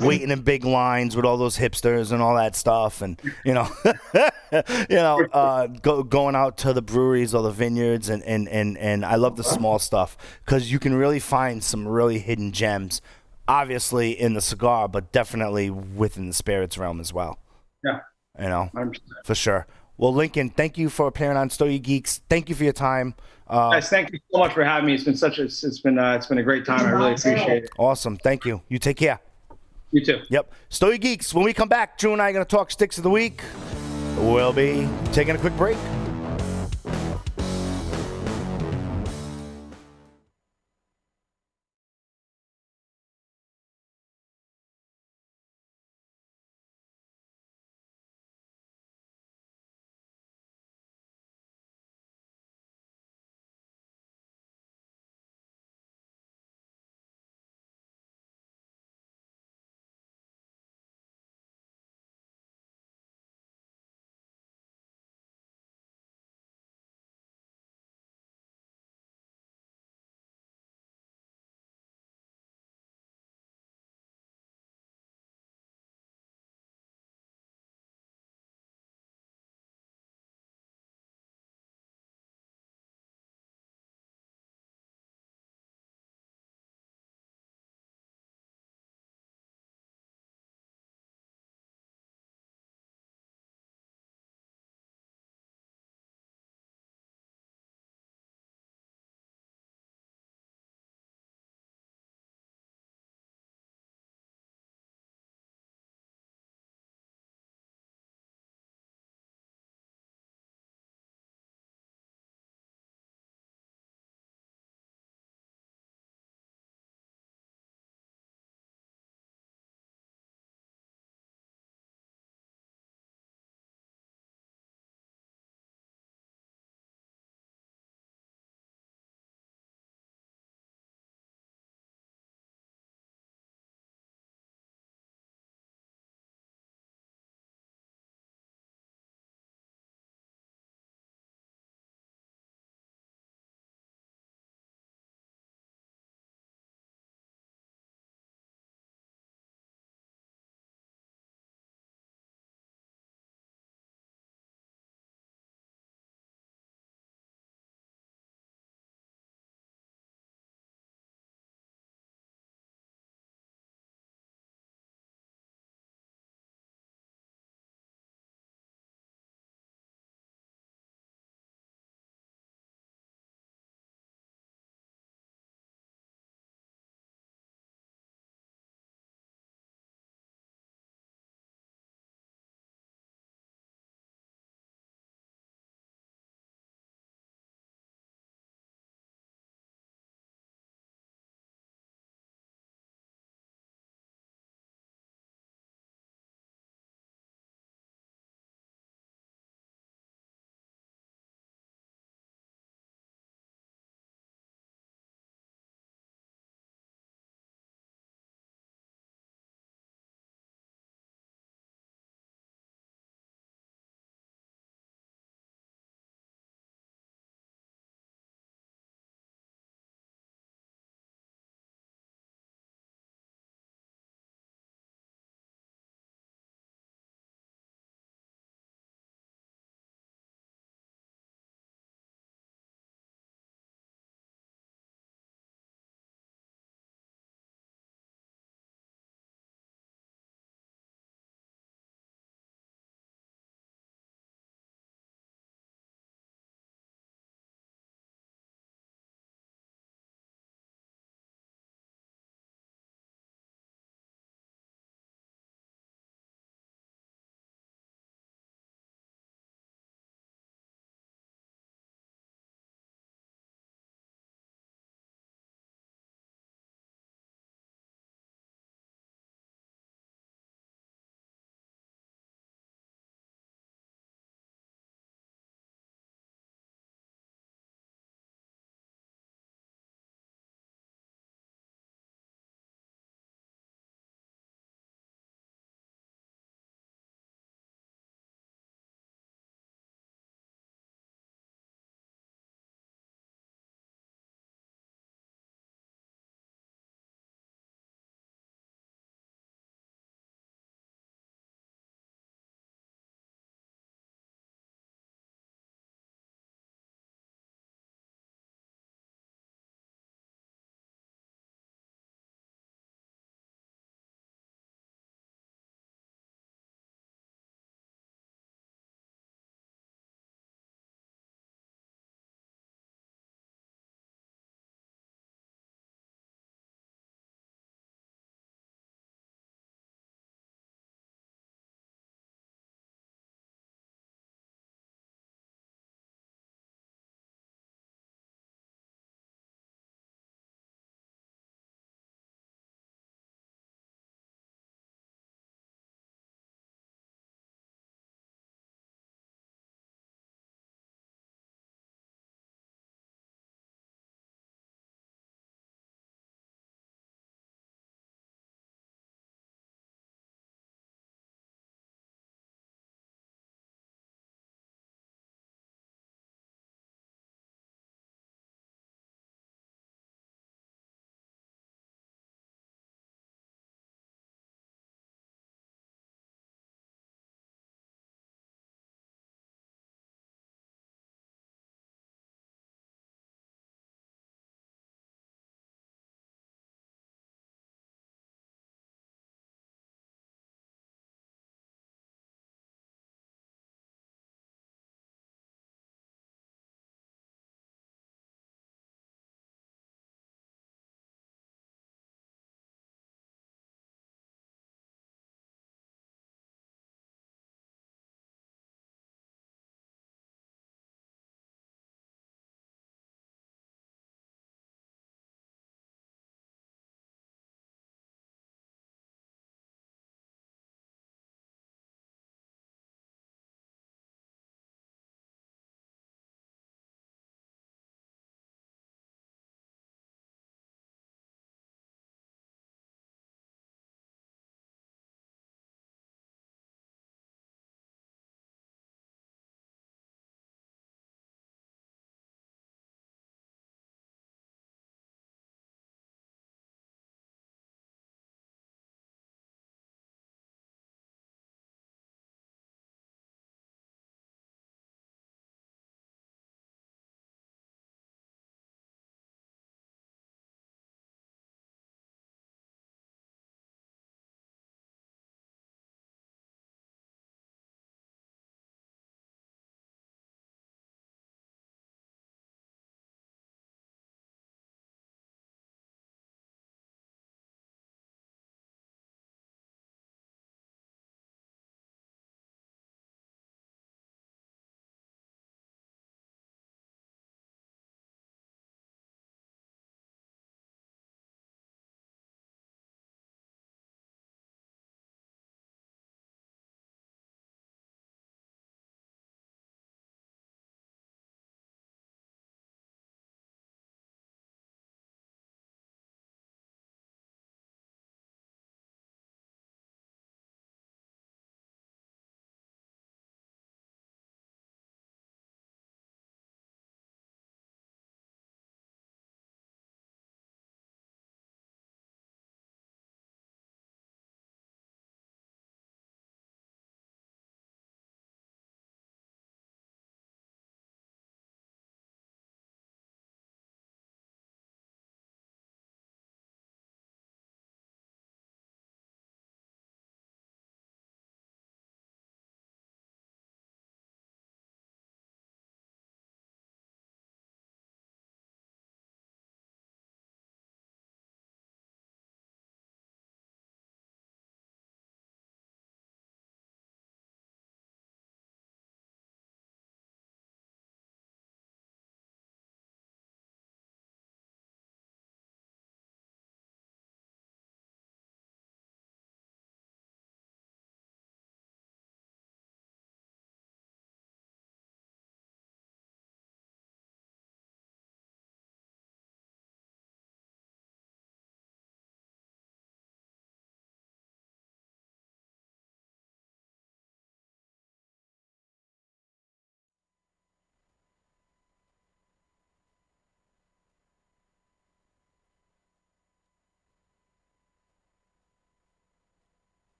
waiting in big lines with all those hipsters and all that stuff, and going out to the breweries or the vineyards, and I love the small stuff because you can really find some really hidden gems. Obviously in the cigar, but definitely within the spirits realm as well. Yeah. 100%. For sure. Well, Lincoln, thank you for appearing on Stogie Geeks. Thank you for your time. Guys, thank you so much for having me. It's been a great time. I really appreciate it. Awesome. Thank you. You take care. You too. Yep. Stogie Geeks. When we come back, Drew and I are going to talk sticks of the week. We'll be taking a quick break.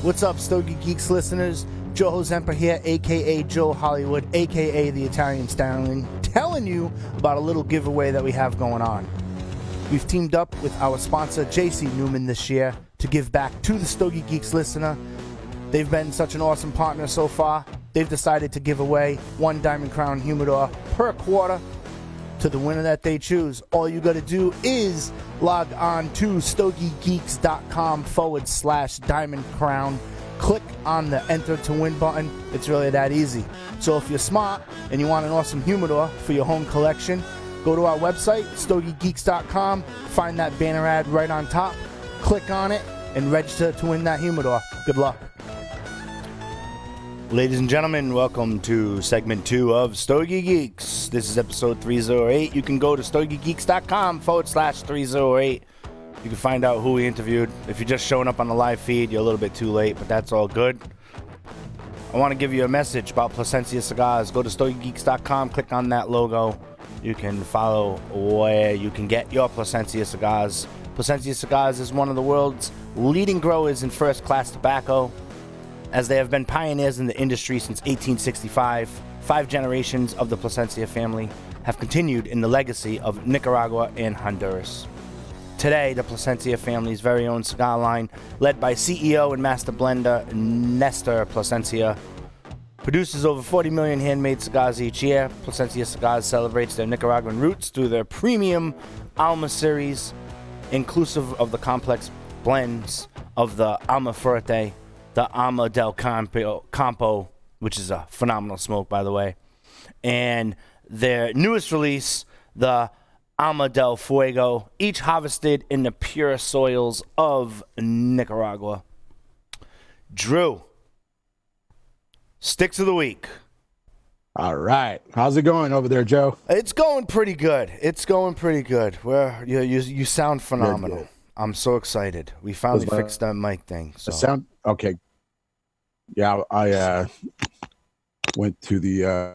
What's up, Stogie Geeks listeners? Joe Zemper here, a.k.a. Joe Hollywood, a.k.a. the Italian Stallion, telling you about a little giveaway that we have going on. We've teamed up with our sponsor, JC Newman, this year to give back to the Stogie Geeks listener. They've been such an awesome partner so far. They've decided to give away 1 Diamond Crown Humidor per quarter to the winner that they choose. All you got to do is log on to stogiegeeks.com/Diamond Crown. Click on the enter to win button. It's really that easy. So if you're smart and you want an awesome humidor for your home collection, go to our website, stogiegeeks.com, find that banner ad right on top, click on it, and register to win that humidor. Good luck. Ladies and gentlemen, welcome to segment 2 of Stogie Geeks. This is episode 308. You can go to stogiegeeks.com/308. You can find out who we interviewed. If you're just showing up on the live feed, you're a little bit too late, but that's all good. I want to give you a message about Plasencia Cigars. Go to stogiegeeks.com, click on that logo. You can follow where you can get your Plasencia Cigars. Plasencia Cigars is one of the world's leading growers in first-class tobacco, as they have been pioneers in the industry since 1865. 5 generations of the Plasencia family have continued in the legacy of Nicaragua and Honduras. Today, the Plasencia family's very own cigar line, led by CEO and master blender Nestor Plasencia, produces over 40 million handmade cigars each year. Plasencia Cigars celebrates their Nicaraguan roots through their premium Alma series, inclusive of the complex blends of the Alma Fuerte, the Alma del Campo, which is a phenomenal smoke, by the way, and their newest release, the Alma del Fuego, each harvested in the pure soils of Nicaragua. Drew, Sticks of the Week. All right. How's it going over there, Joe? It's going pretty good. You sound phenomenal. Good. I'm so excited. We finally fixed that mic thing. So. The sound? Okay. Yeah, I went to the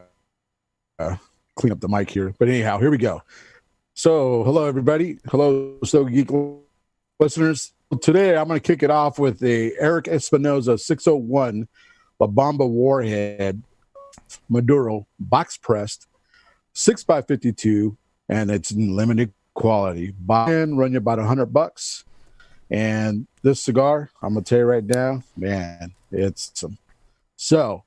clean up the mic here. But anyhow, here we go. So, hello, everybody. Hello, Stogie Geek listeners. Today, I'm going to kick it off with the Eric Espinoza 601 La Bamba Warhead Maduro box pressed 6x52, and it's in limited quality. Buy in, run you about $100. And this cigar, I'm going to tell you right now, man, it's some. So,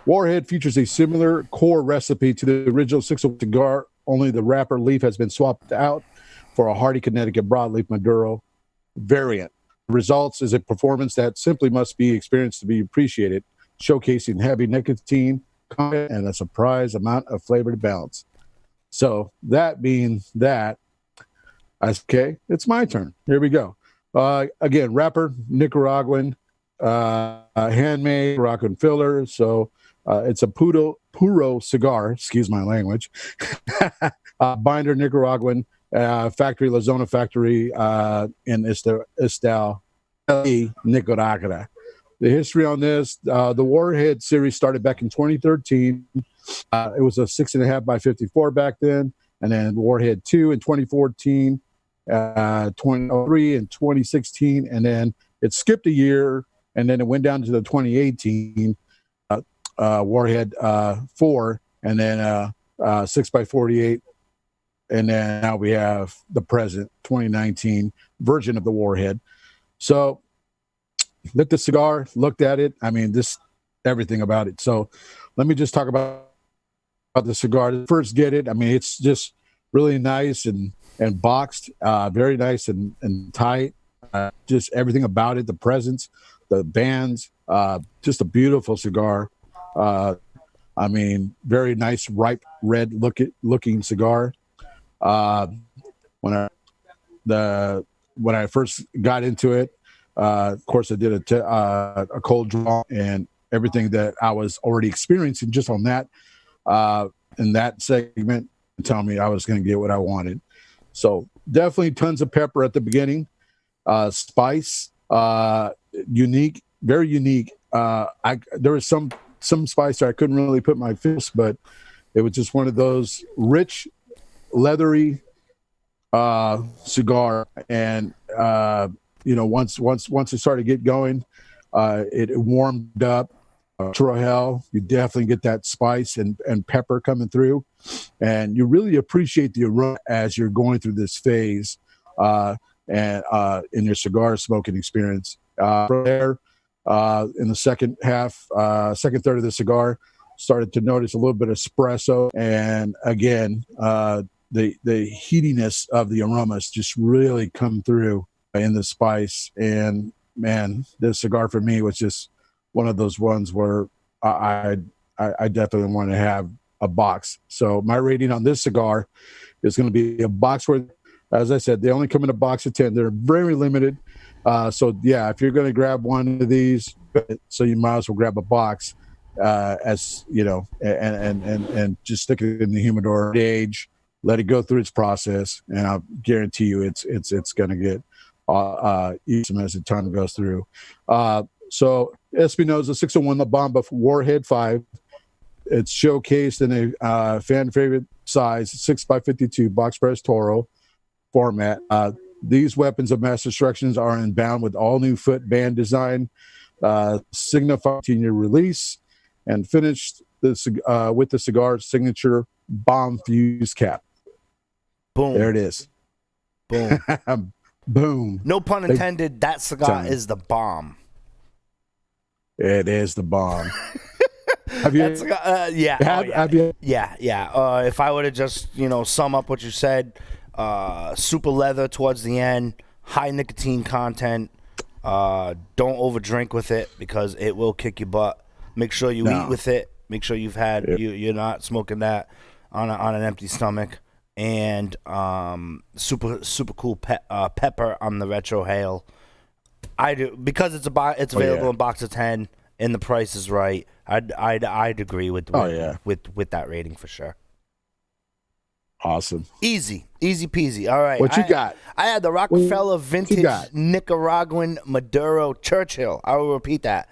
Warhead features a similar core recipe to the original 601 cigar, only the wrapper leaf has been swapped out for a hardy Connecticut broadleaf Maduro variant. The results is a performance that simply must be experienced to be appreciated, showcasing heavy nicotine content and a surprise amount of flavor to balance. So that being that, okay, it's my turn. Here we go. Again, wrapper, Nicaraguan, handmade Nicaraguan filler. So it's a puro cigar, excuse my language. Binder, Nicaraguan, factory, La Zona factory in Estel, Nicaragua. The history on this, the Warhead series started back in 2013. It was a 6.5x54 back then, and then Warhead 2 in 2014, 2003 in 2016, and then it skipped a year, and then it went down to the 2018 Warhead 4, and then 6x48, and then now we have the present 2019 version of the Warhead. So lit the cigar, looked at it. I mean, this everything about it. So let me just talk about the cigar. First, get it. I mean, it's just really nice and boxed, very nice and tight. Just everything about it, the presence, the bands, just a beautiful cigar. I mean, very nice, ripe red looking cigar. When I first got into it, of course, I did a cold draw, and everything that I was already experiencing just on that in that segment, telling me I was going to get what I wanted. So definitely tons of pepper at the beginning, spice, unique, very unique. There was some spice that I couldn't really put my fist, but it was just one of those rich, leathery cigar, and once it started to get going, it warmed up. Hell, you definitely get that spice and pepper coming through, and you really appreciate the aroma as you're going through this phase, and in your cigar smoking experience. From there, in the second third of the cigar, started to notice a little bit of espresso, and again, the heatiness of the aromas just really come through in the spice. And man, this cigar for me was just one of those ones where I definitely want to have a box. So my rating on this cigar is going to be a box worth. As I said, they only come in a box of 10. They're very limited. So yeah, if you're going to grab one of these, so you might as well grab a box, as you know, and just stick it in the humidor, age, let it go through its process, and I'll guarantee you it's going to get awesome as the time goes through. So Espinosa 601 La Bamba Warhead 5. It's showcased in a fan favorite size 6x52 box press Toro format. These weapons of mass destruction are inbound with all new foot band design, signifying 10-year release, and finished with the cigar's signature bomb fuse cap. Boom. There it is. Boom. Boom. No pun intended. That cigar is the bomb. It is the bomb. Have you? Yeah. Have you? Yeah. If I were to just sum up what you said, super leather towards the end, high nicotine content. Don't overdrink with it because it will kick your butt. Make sure you eat with it. Make sure you've had you're not smoking that on an empty stomach. And super cool pepper on the retro hail. I do because it's available in box of 10 and the price is right. I'd agree with that rating for sure. Awesome. Easy peasy. All right. What you got? I had the Rockefeller Vintage Nicaraguan Maduro Churchill. I will repeat that.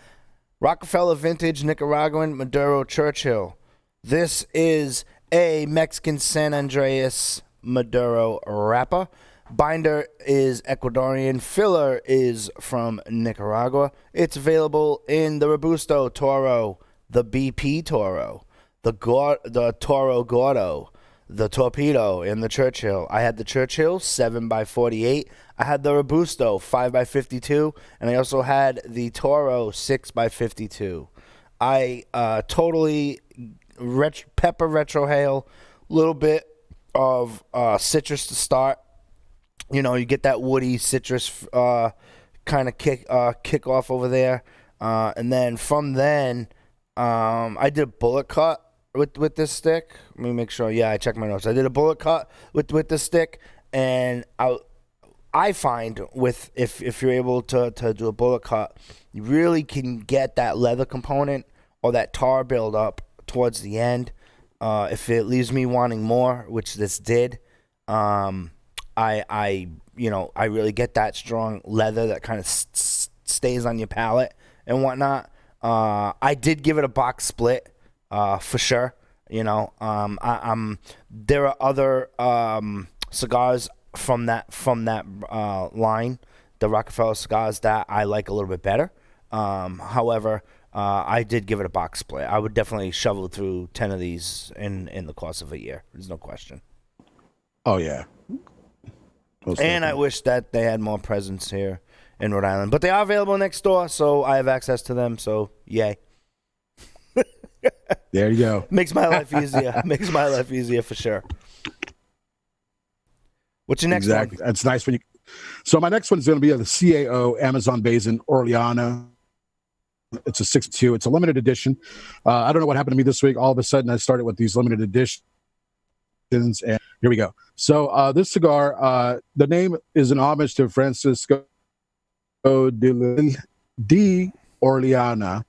Rockefeller Vintage Nicaraguan Maduro Churchill. This is a Mexican San Andreas Maduro wrapper. Binder is Ecuadorian. Filler is from Nicaragua. It's available in the Robusto Toro, the BP Toro, the Toro Gordo, the Torpedo, and the Churchill. I had the Churchill 7x48. I had the Robusto 5x52, and I also had the Toro 6x52. I totally pepper retro hail, little bit of citrus to start. You get that woody citrus kind of kick off over there, and then from then, I did a bullet cut with this stick. Let me make sure. Yeah, I checked my notes. I did a bullet cut with this stick, and I find if you're able to do a bullet cut, you really can get that leather component or that tar build up towards the end. If it leaves me wanting more, which this did, I really get that strong leather that kind of stays on your palate and whatnot. I did give it a box split, for sure. There are other cigars from that line, the Rockefeller cigars, that I like a little bit better. However, I did give it a box split. I would definitely shovel through 10 of these in the course of a year. There's no question. Oh yeah. And I wish that they had more presence here in Rhode Island. But they are available next door, so I have access to them, so yay. There you go. Makes my life easier. Makes my life easier for sure. What's your next one? That's nice when you. So my next one is going to be the CAO Amazon Basin Orleana. It's a 6.2. It's a limited edition. I don't know what happened to me this week. All of a sudden, I started with these limited editions, and here we go. So this cigar, the name is an homage to Francisco de Orleana,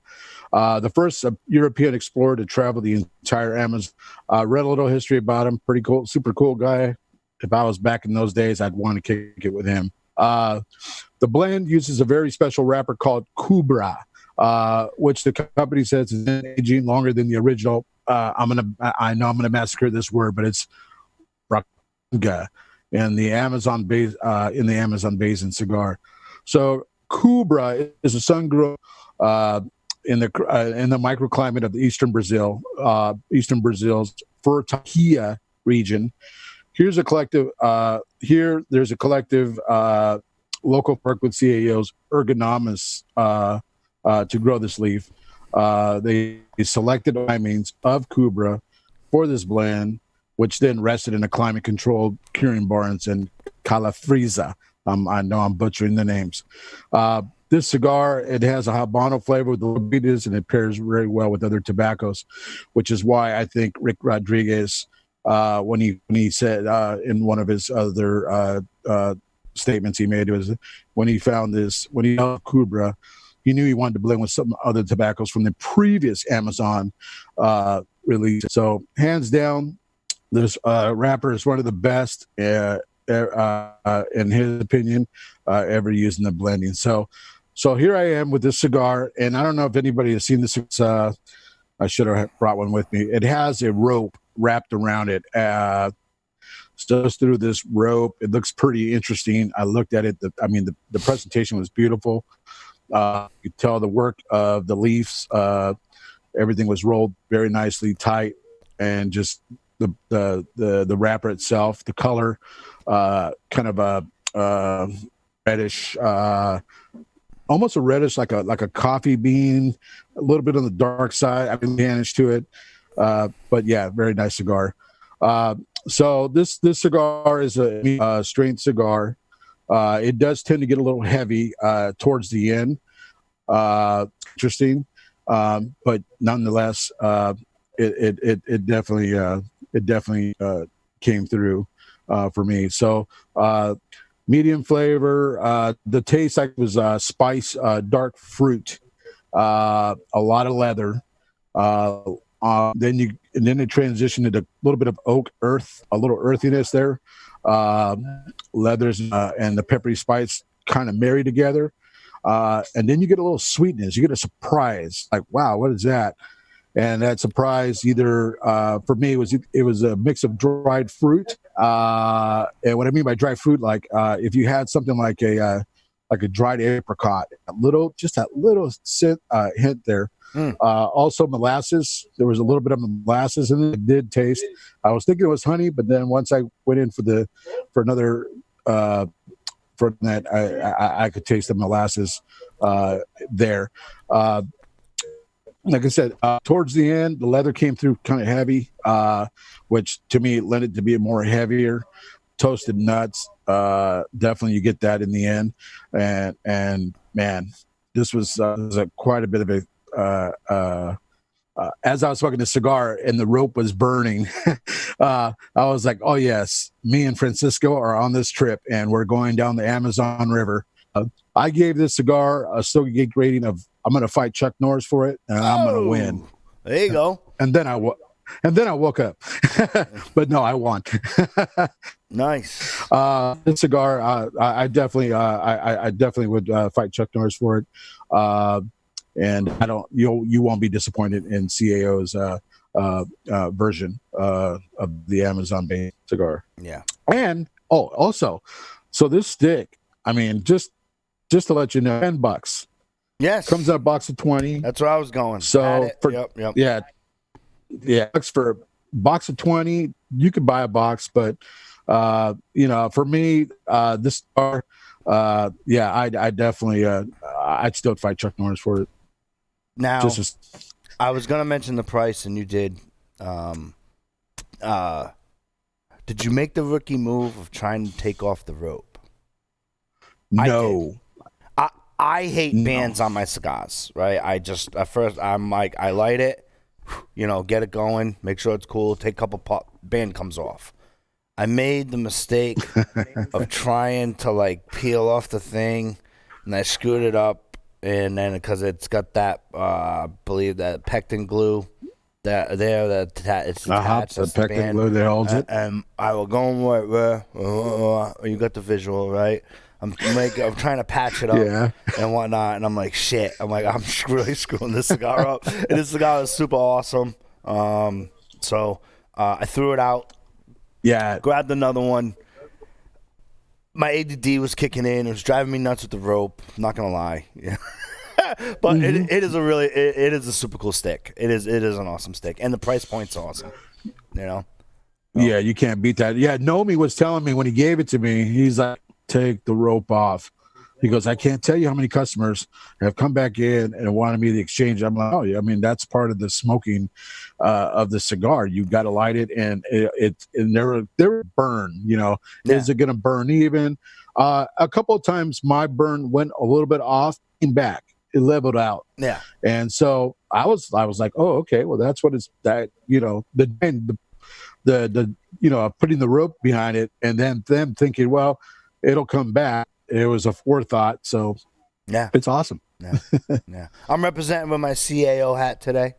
the first European explorer to travel the entire Amazon. Read a little history about him. Pretty cool, super cool guy. If I was back in those days, I'd want to kick it with him. The blend uses a very special wrapper called Cubra, which the company says is aging longer than the original. I know I'm gonna massacre this word, but it's Ranga in the Amazon Basin cigar. So Cubra is a sun-grown in the microclimate of the eastern Brazil's Fertilia region. There's a collective local park with CAOs ergonomous to grow this leaf. They selected timings of Cubra for this blend, which then rested in a climate-controlled curing barns in Calafriza. I know I'm butchering the names. This cigar, it has a Habano flavor with the libidas, and it pairs very well with other tobaccos, which is why I think Rick Rodriguez, when he said in one of his other statements he made, was when he found Cubra, he knew he wanted to blend with some other tobaccos from the previous Amazon release. So hands down, this wrapper is one of the best, in his opinion, ever used in the blending. So here I am with this cigar, and I don't know if anybody has seen this. I should have brought one with me. It has a rope wrapped around it. Just through this rope, it looks pretty interesting. I looked at it. The presentation was beautiful. You could tell the work of the leaves. Everything was rolled very nicely, tight, and just the wrapper itself, the color, kind of a reddish, almost a reddish, like a coffee bean, a little bit on the dark side. I mean, tannish to it, but yeah, very nice cigar. So this cigar is a strength cigar. It does tend to get a little heavy towards the end. Interesting, but nonetheless, it definitely came through for me. So medium flavor. The taste like was spice, dark fruit, a lot of leather. Then it transitioned into a little bit of oak earth, a little earthiness there. Leathers and the peppery spice kind of marry together. And then you get a little sweetness. You get a surprise, like, wow, what is that? And that surprise either, for me, it was a mix of dried fruit. And what I mean by dried fruit, like if you had something like a dried apricot, just that little hint there. Also molasses. There was a little bit of molasses in it. It did taste. I was thinking it was honey, but then once I went in for another for that, I could taste the molasses there. Like I said, towards the end, the leather came through kind of heavy, which to me led it to be more heavier. Toasted nuts, definitely you get that in the end. And man, this was quite a bit of a. As I was smoking the cigar and the rope was burning, I was like, oh yes, me and Francisco are on this trip and we're going down the Amazon River. I gave this cigar a Stogie Geek rating of, I'm going to fight Chuck Norris for it and I'm going to win. There you go. And then I woke up, but no, I won. Nice. This cigar, I definitely would fight Chuck Norris for it. And you won't be disappointed in CAO's version of the Amazon Bay cigar. Yeah. And also, so this stick, I mean, just to let you know, $10. Yes. Comes in a box of 20. That's where I was going. So Yep. Yeah, for a box of 20, you could buy a box, but for me, this cigar, I definitely I'd still fight Chuck Norris for it. Now, I was going to mention the price, and you did. Did you make the rookie move of trying to take off the rope? No. I hate bands on my cigars, right? At first, I'm like, I light it, get it going, make sure it's cool, take a couple band comes off. I made the mistake of trying to, peel off the thing, and I screwed it up. And then because it's got that, I believe that pectin glue it's attached. The pectin glue that holds it. And I was going you got the visual, right? I'm trying to patch it up and whatnot, and I'm like, shit. I'm really screwing this cigar up. And this cigar is super awesome. So I threw it out. Yeah. Grabbed another one. my ADD was kicking in. It was driving me nuts with the rope. I'm not gonna lie. Yeah. But it is a super cool stick. It is an awesome stick, and the price point's awesome. You know. Yeah, you can't beat that. Yeah, Nomi was telling me when he gave it to me, he's like, take the rope off. He goes, I can't tell you how many customers have come back in and wanted me to exchange. I'm like, oh yeah, I mean that's part of the smoking of the cigar. You got to light it, and they're burn. You know, is it going to burn even? A couple of times my burn went a little bit off, came back, it leveled out. Yeah, and so I was like, oh okay, well that's what it's that the putting the rope behind it, and then them thinking, well, it'll come back. It was a forethought, so yeah, it's awesome. Yeah. I'm representing with my CAO hat today.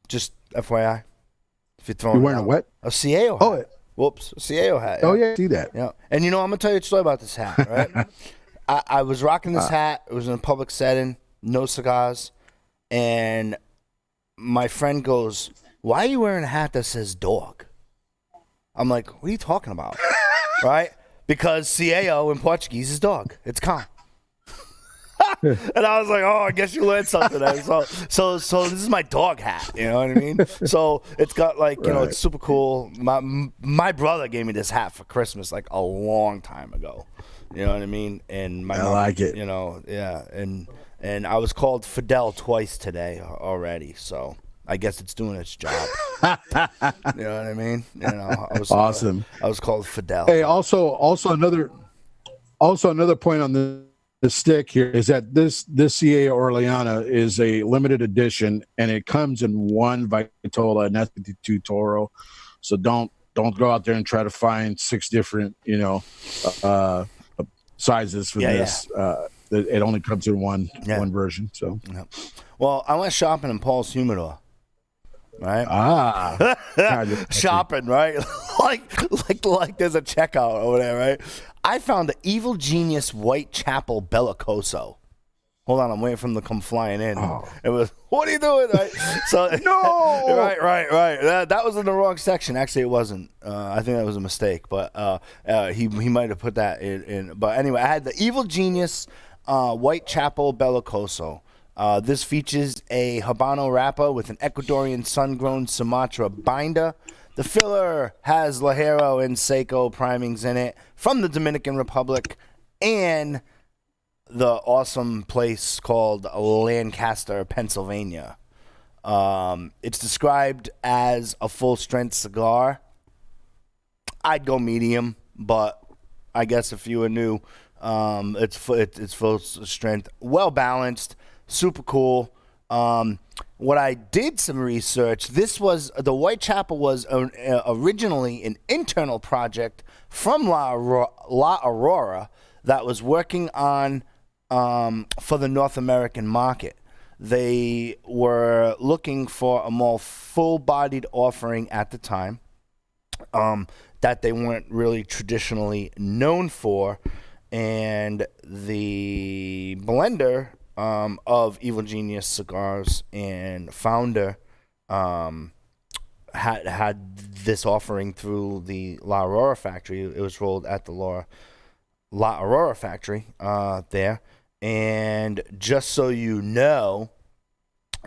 Just FYI, if you're throwing, you're wearing a what? A CAO hat. Oh, whoops, a CAO hat. Oh yeah, I see that. Yeah, and I'm gonna tell you a story about this hat. Right, I was rocking this hat. It was in a public setting, no cigars, and my friend goes, "Why are you wearing a hat that says dog?" I'm like, "What are you talking about?" Right? Because CAO in Portuguese is dog. It's calm. And I was like, oh, I guess you learned something there. So this is my dog hat. You know what I mean? So it's got like, it's super cool. My brother gave me this hat for Christmas like a long time ago. You know what I mean? And my mom, like it. Yeah. And I was called Fidel twice today already. So I guess it's doing its job. You know what I mean? I was awesome. I was called Fidel. Hey, also another point on the stick here is that this CA Orleana is a limited edition, and it comes in one Vitola, and that's 52 Toro. So don't go out there and try to find 6 different sizes for this. Yeah. It only comes in one version. So, well, I went shopping in Paul's Humidor. Right? Shopping, right? like there's a checkout over there, right? I found the Evil Genius Whitechapel Bellicoso. Hold on, I'm waiting for him to come flying in. Oh. It was, what are you doing? Right? So no, right. That was in the wrong section. Actually, it wasn't. I think that was a mistake, but he might have put that in. But anyway, I had the Evil Genius Whitechapel Bellicoso. This features a Habano wrapper with an Ecuadorian sun-grown Sumatra binder. The filler has Lajero and Seco primings in it from the Dominican Republic and the awesome place called Lancaster, Pennsylvania. It's described as a full-strength cigar. I'd go medium, but I guess if you were new, it's full strength, well-balanced. Super cool. What I did some research, the Whitechapel was originally an internal project from La Aurora that was working on for the North American market. They were looking for a more full-bodied offering at the time that they weren't really traditionally known for, and the blender of Evil Genius Cigars and founder had this offering through the La Aurora factory. It was rolled at the La Aurora factory there. And just so you know,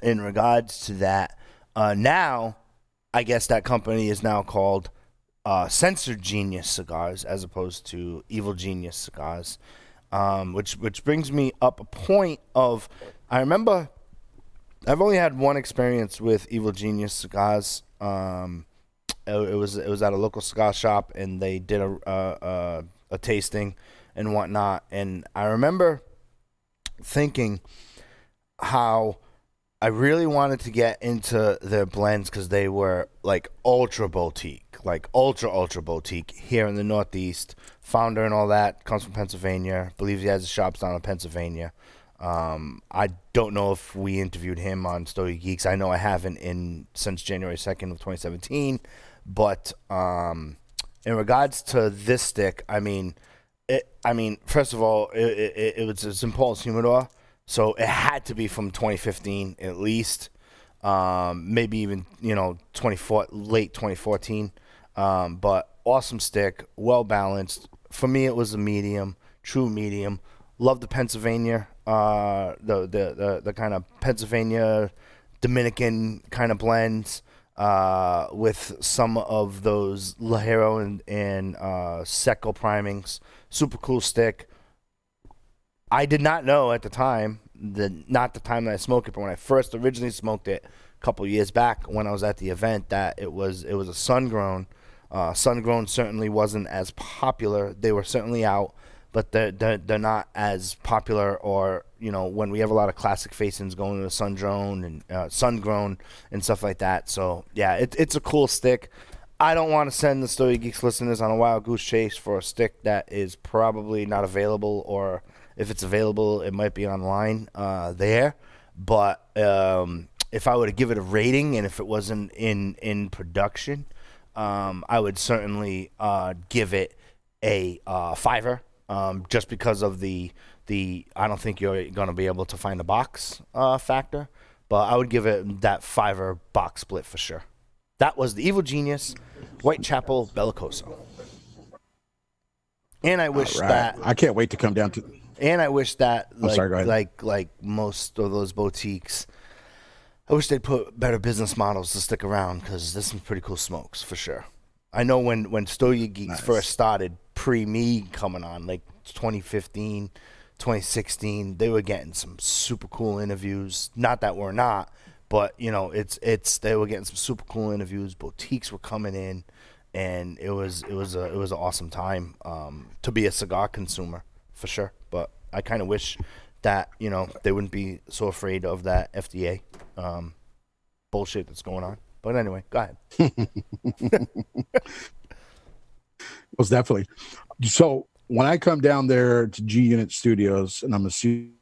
in regards to that, now I guess that company is now called Sensor Genius Cigars as opposed to Evil Genius Cigars. Which brings me up a point of, I remember I've only had one experience with Evil Genius cigars. It was at a local cigar shop, and they did a tasting and whatnot. And I remember thinking how I really wanted to get into their blends because they were like ultra boutique, like ultra boutique here in the Northeast. Founder and all that comes from Pennsylvania. Believes he has his shops down in Pennsylvania. I don't know if we interviewed him on Stogie Geeks. I know I haven't since January 2nd of 2017. But in regards to this stick, first of all, it's in Paul's Humidor, so it had to be from 2015 at least, maybe even late 2014. But awesome stick, well balanced, for me, it was a medium, true medium. Love the Pennsylvania, the kind of Pennsylvania Dominican kind of blends with some of those Lajero and Seco primings. Super cool stick. I did not know at the time, not the time that I smoked it, but when I first originally smoked it a couple years back when I was at the event, that it was a sun-grown. Sun-grown certainly wasn't as popular. They were certainly out, but they're not as popular. Or when we have a lot of classic facings going to the sun-grown and sun-grown and stuff like that. So yeah, it's a cool stick. I don't want to send the Stogie Geeks listeners on a wild goose chase for a stick that is probably not available, or if it's available, it might be online there. But if I were to give it a rating, and if it wasn't in production, I would certainly give it a 5-er, just because of the I don't think you're going to be able to find a box factor, but I would give it that 5-er box split for sure. That was the Evil Genius Whitechapel Bellicoso. And I wish that I can't wait to come down to. And I wish that Sorry, like most of those boutiques, I wish they'd put better business models to stick around, because there's some pretty cool smokes for sure. I know when Stogie Geeks first started, pre me coming on, like 2015, 2016, they were getting some super cool interviews. Not that we're not, but they were getting some super cool interviews. Boutiques were coming in, and it was an awesome time to be a cigar consumer for sure. But I kind of wish that they wouldn't be so afraid of that FDA bullshit that's going on. But anyway, go ahead. Most definitely. So when I come down there to G Unit Studios, and I'm assuming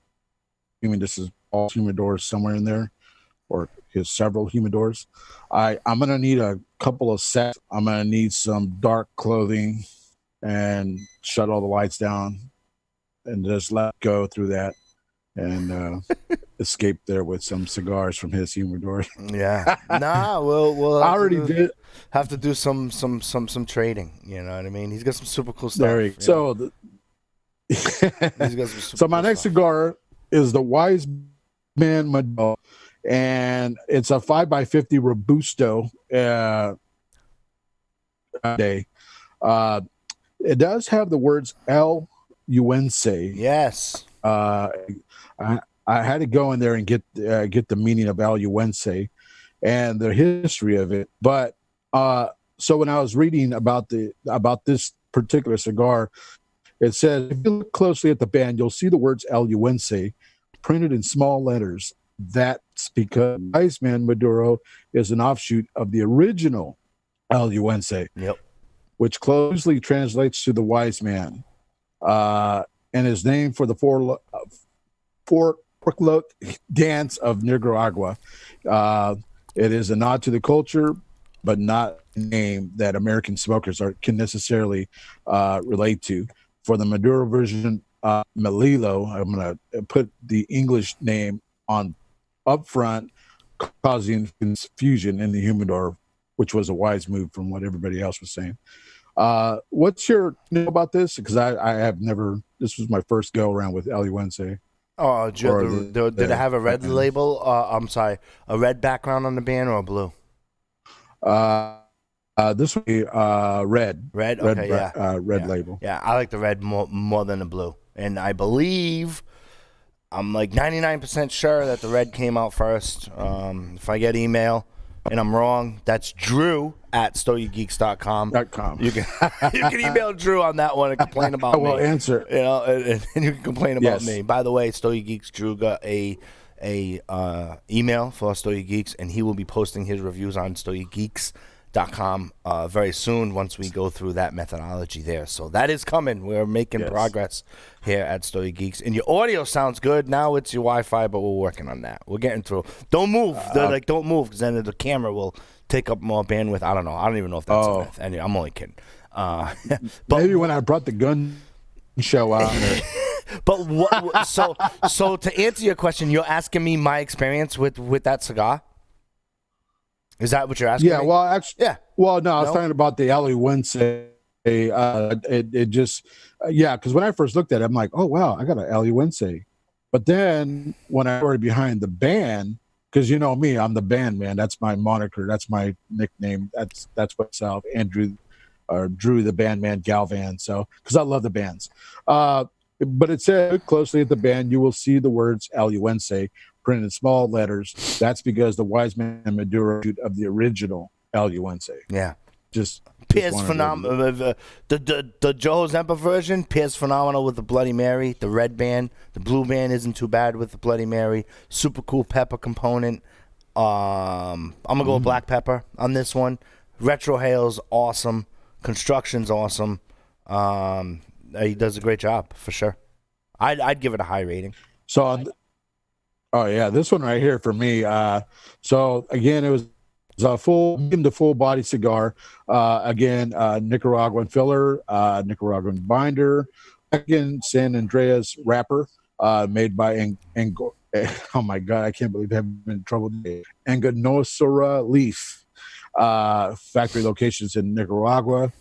this is all humidors somewhere in there, or his several humidors, I'm gonna need a couple of sets. I'm gonna need some dark clothing and shut all the lights down and just let go through that and escape there with some cigars from his humidor. Yeah. Nah, we'll I already did have to do some trading. You know what I mean? He's got some super cool stuff. There you go. He's got some super So my cool next stuff. cigar is the Wise Man Maduro, and it's a 5x50 Robusto day. It does have the words El Uense. Yes. I had to go in there and get the meaning of El Uense and the history of it. But so when I was reading about this particular cigar, it said, if you look closely at the band, you'll see the words El Uense printed in small letters. That's because Wise Man Maduro is an offshoot of the original El Uense, Yep. which closely translates to the wise man, and is named for the four dance of Nicaragua. It is a nod to the culture, but not a name that American smokers can necessarily relate to. For the Maduro version, Melilo, I'm going to put the English name on up front, causing confusion in the humidor, which was a wise move from what everybody else was saying. What's your know about this? Because I have never. This was my first go around with El Uense. Oh, did it have a red label? I'm sorry, a red background on the band or a blue? This would be red. Red. Okay, yeah. Red yeah. label. Yeah, I like the red more than the blue, and I believe I'm like 99% sure that the red came out first. If I get email and I'm wrong, that's Drew at StogieGeeks.com. You can email Drew on that one and complain about me. I will answer. And you can complain about me. By the way, Stogie Geeks, Drew got a email for Stogie Geeks, and he will be posting his reviews on StogieGeeks.com very soon once we go through that methodology there. So that is coming. We're making progress here at Stogie Geeks. And your audio sounds good. Now it's your Wi-Fi, but we're working on that. We're getting through. Don't move. Don't move, because then the camera will take up more bandwidth. I don't know. I don't even know if that's a myth. Anyway, I'm only kidding. But maybe when I brought the gun show out. But what? So to answer your question, you're asking me my experience with that cigar. Is that what you're asking? Yeah. me? Well, actually, yeah. Well, no, I was talking about the El Uense it just yeah, because when I first looked at it, I'm like, oh wow, I got an Aliense. But then when I started behind the band, because you know me, I'm the band man. That's my moniker. That's my nickname. That's what's out. Andrew or Drew the band man Galvan. So because I love the bands. But it said closely at the band, you will see the words Aliense printed in small letters. That's because the Wise Man Maduro of the original Aliense. Yeah. Just Pierce wanted to- phenomenal. The Joe Zempa version, Pierce phenomenal with the Bloody Mary. The red band, the blue band isn't too bad with the Bloody Mary. Super cool pepper component. I'm gonna go with black pepper on this one. Retro Hale's awesome. Construction's awesome. He does a great job for sure. I'd give it a high rating. So, oh yeah, this one right here for me. So again, it was a medium to full body cigar. Again, Nicaraguan filler, Nicaraguan binder. Again, San Andreas wrapper, made by oh my God, I can't believe I'm in trouble today. Enganosura leaf. Factory locations in Nicaragua.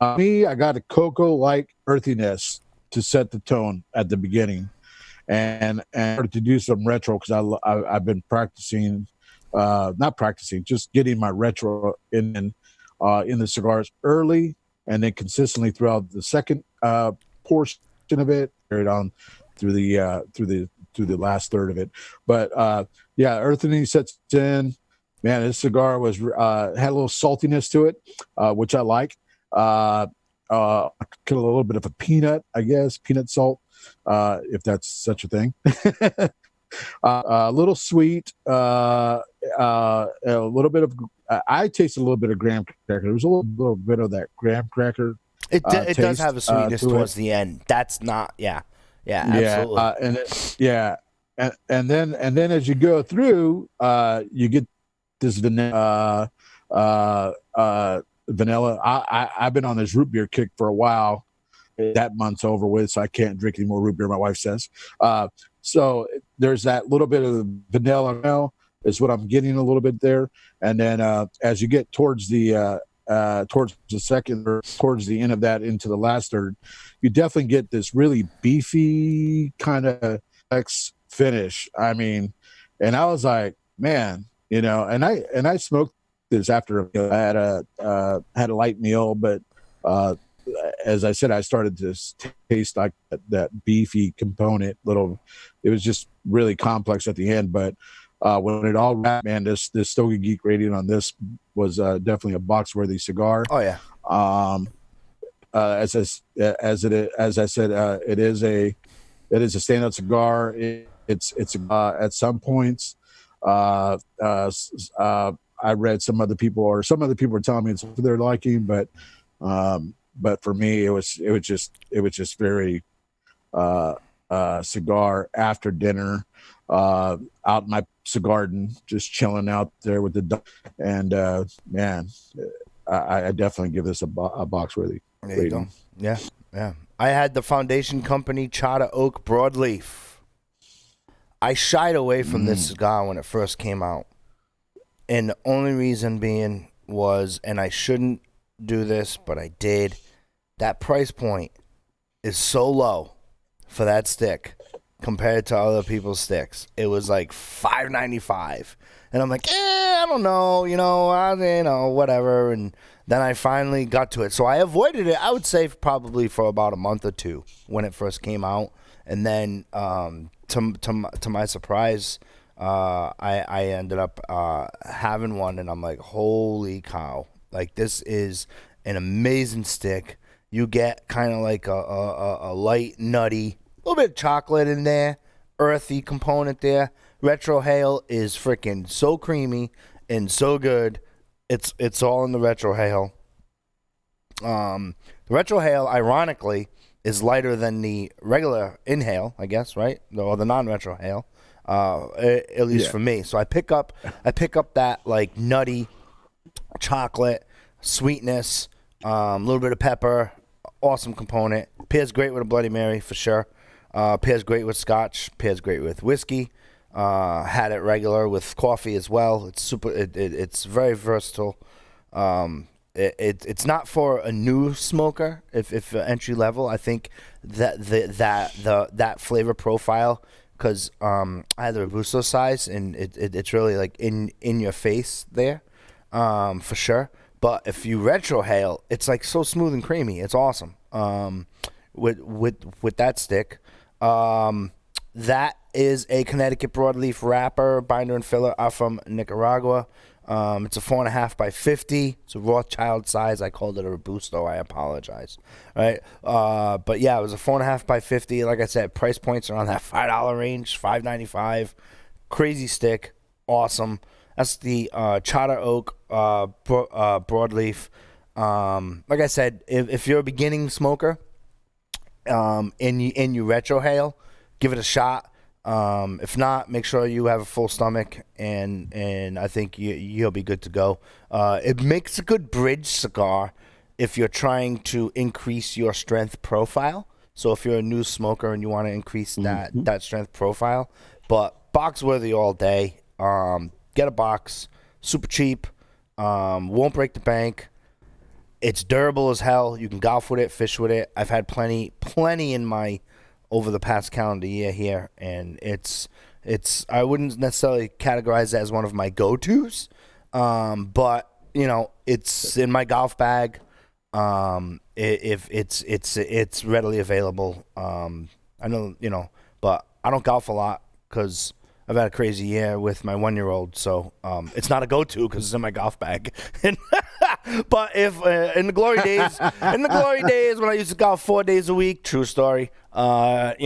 I got a cocoa-like earthiness to set the tone at the beginning, and to do some retro because I've been practicing, not practicing, just getting my retro in the cigars early, and then consistently throughout the second portion of it, carried on through the last third of it. But yeah, earthiness sets in. Man, this cigar was had a little saltiness to it, which I like. A little bit of a peanut, I guess, peanut salt, if that's such a thing. A little sweet, a little bit of. I tasted a little bit of graham cracker. There was a little bit of that graham cracker. It does taste, have a sweetness to towards it. the end. That's not, absolutely. And then as you go through, you get this vanilla. I've been on this root beer kick for a while. That month's over with, so I can't drink any more root beer. My wife says. So there's that little bit of vanilla is what I'm getting a little bit there, and then as you get towards the second or towards the end of that into the last third, you definitely get this really beefy kind of finish. I mean, and I was like, man, and I smoked this after I had a light meal, but as I said, I started to taste like that beefy component. It was just really complex at the end, but when it all wrapped, man, this Stogie Geek rating on this was definitely a box worthy cigar. Oh yeah. As I said, it is a standout cigar. It's at some points. I read some other people were telling me it's for their liking, but for me it was just very cigar after dinner, out in my cigar garden, just chilling out there with the dog. And man, I definitely give this a box worthy There you go. Yeah. I had the Foundation Company Charter Oak Broadleaf. I shied away from this cigar when it first came out. And the only reason being was, and I shouldn't do this, but I did, that price point is so low for that stick compared to other people's sticks. It was like $5.95. And I'm like, I don't know, whatever. And then I finally got to it. So I avoided it, I would say, probably for about a month or two when it first came out. And then to my surprise, I ended up having one, and I'm like, holy cow. Like, this is an amazing stick. You get kind of like a light, nutty, a little bit of chocolate in there, earthy component there. Retro Hale is freaking so creamy and so good. It's all in the Retro Hale. The Retro Hale, ironically, is lighter than the regular Inhale, I guess, right? Or the non-Retro Hale. At least for me. So I pick up that like nutty chocolate sweetness, a little bit of pepper, awesome component. Pairs great with a Bloody Mary for sure. Pairs great with scotch. Pairs great with whiskey. Had it regular with coffee as well. It's super. It's very versatile. it's not for a new smoker. If entry level, I think that flavor profile, because I had the Robusto size, and it's really like in your face there, for sure. But if you retrohale, it's like so smooth and creamy. It's awesome. With that stick, that is a Connecticut broadleaf wrapper, binder and filler are from Nicaragua. It's a 4.5 by 50. It's a Rothschild size. I called it a Robusto. I apologize. Right. But yeah, it was a 4.5 by 50. Like I said, price points are on that $5 range, $5.95. Crazy stick. Awesome. That's the Charter Oak broadleaf. Like I said, if you're a beginning smoker, and you retrohale, give it a shot. If not, make sure you have a full stomach, and I think you'll be good to go. It makes a good bridge cigar if you're trying to increase your strength profile. So if you're a new smoker and you want to increase that strength profile, but box worthy all day. Get a box, super cheap, won't break the bank. It's durable as hell. You can golf with it, fish with it. I've had plenty in my over the past calendar year here, and it's I wouldn't necessarily categorize it as one of my go-tos, but it's in my golf bag. If it's readily available. I know, but I don't golf a lot because I've had a crazy year with my 1-year-old, so it's not a go-to because it's in my golf bag. But if in the glory days, when I used to golf 4 days a week, true story. It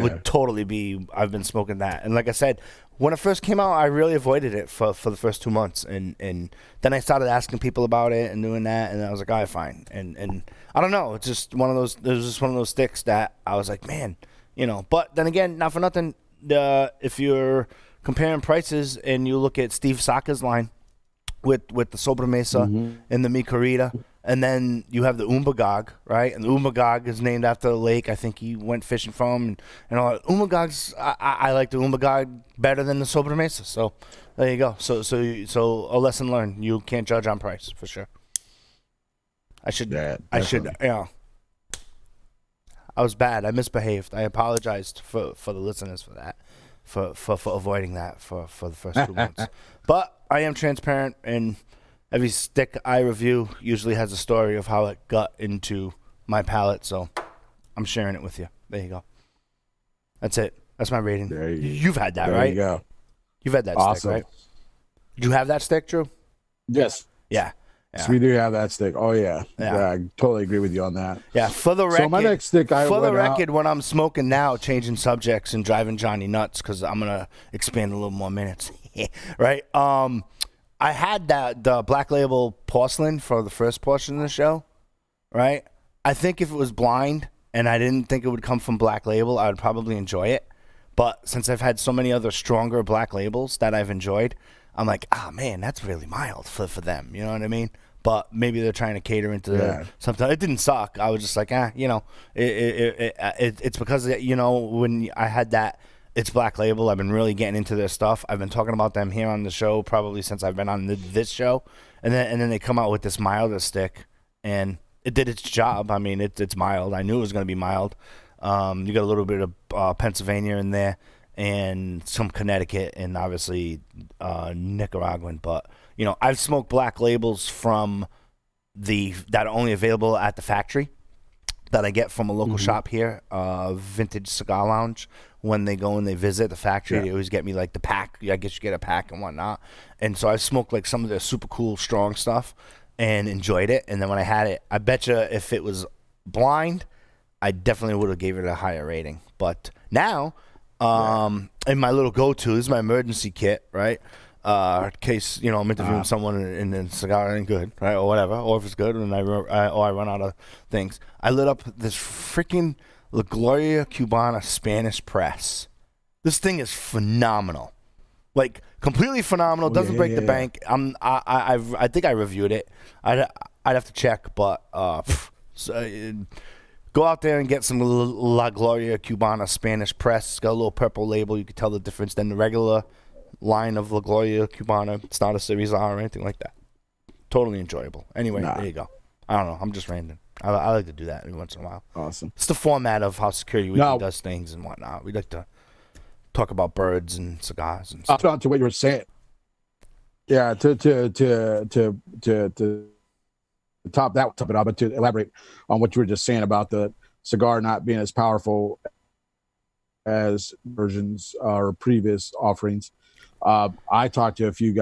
would totally be. I've been smoking that, and like I said, when it first came out, I really avoided it for the first 2 months, and then I started asking people about it and doing that, and I was like, all right, fine. And I don't know, it's just one of those. It was just one of those sticks that I was like, man, But then again, not for nothing. If you're comparing prices and you look at Steve Saka's line with the Sobremesa and the Mi Querida, and then you have the Umbagog, right? And the Umbagog is named after the lake. I think he went fishing from, and all that. Umbagogs, I like the Umbagog better than the Sobremesa. So there you go. So a lesson learned. You can't judge on price for sure. I should. I was bad. I misbehaved. I apologized for the listeners for that, for avoiding that for the first 2 months. But I am transparent, and every stick I review usually has a story of how it got into my palate. So I'm sharing it with you. There you go. That's it. That's my rating. You've had that, right? There you go. You've had that stick, right? Did you have that stick, Drew? Yes. Yeah. Yeah. So we do have that stick. Oh yeah. I totally agree with you on that. Yeah, for the record, so my next stick, when I'm smoking now, changing subjects and driving Johnny nuts because I'm gonna expand a little more minutes, right? I had the Black Label porcelain for the first portion of the show, right? I think if it was blind and I didn't think it would come from Black Label, I would probably enjoy it. But since I've had so many other stronger Black Labels that I've enjoyed, I'm like, man, that's really mild for them. You know what I mean? But maybe they're trying to cater into something. It didn't suck. I was just like, it's because, when I had that, it's Black Label. I've been really getting into their stuff. I've been talking about them here on the show probably since I've been on this show. And then they come out with this milder stick, and it did its job. I mean, it's mild. I knew it was going to be mild. You got a little bit of Pennsylvania in there, and some Connecticut, and obviously Nicaraguan. But I've smoked Black Labels from that are only available at the factory that I get from a local shop here, Vintage Cigar Lounge. When they go and they visit the factory, they always get me like the pack. I guess you get a pack and whatnot. And so I've smoked like some of their super cool strong stuff and enjoyed it. And then when I had it, I bet you if it was blind, I definitely would have gave it a higher rating. But now, in my little go-to, this is my emergency kit, right? In case I'm interviewing someone and the cigar ain't good, right, or whatever, or if it's good and I run out of things. I lit up this freaking La Gloria Cubana Spanish press. This thing is phenomenal, like completely phenomenal. Doesn't break the bank. I think I reviewed it. I'd have to check, but go out there and get some La Gloria Cubana Spanish press. It's got a little purple label. You can tell the difference than the regular line of La Gloria Cubana. It's not a Series R or anything like that. totally enjoyable. Anyway, Nah. there you go. I don't know. I'm just ranting. I like to do that every once in a while. Awesome. It's the format of how Security Weekly No. does things and whatnot. We like to talk about birds and cigars and Up stuff. on to what you were saying. Yeah, to top it up, but to elaborate on what you were just saying about the cigar not being as powerful as versions or previous offerings. I talked to a few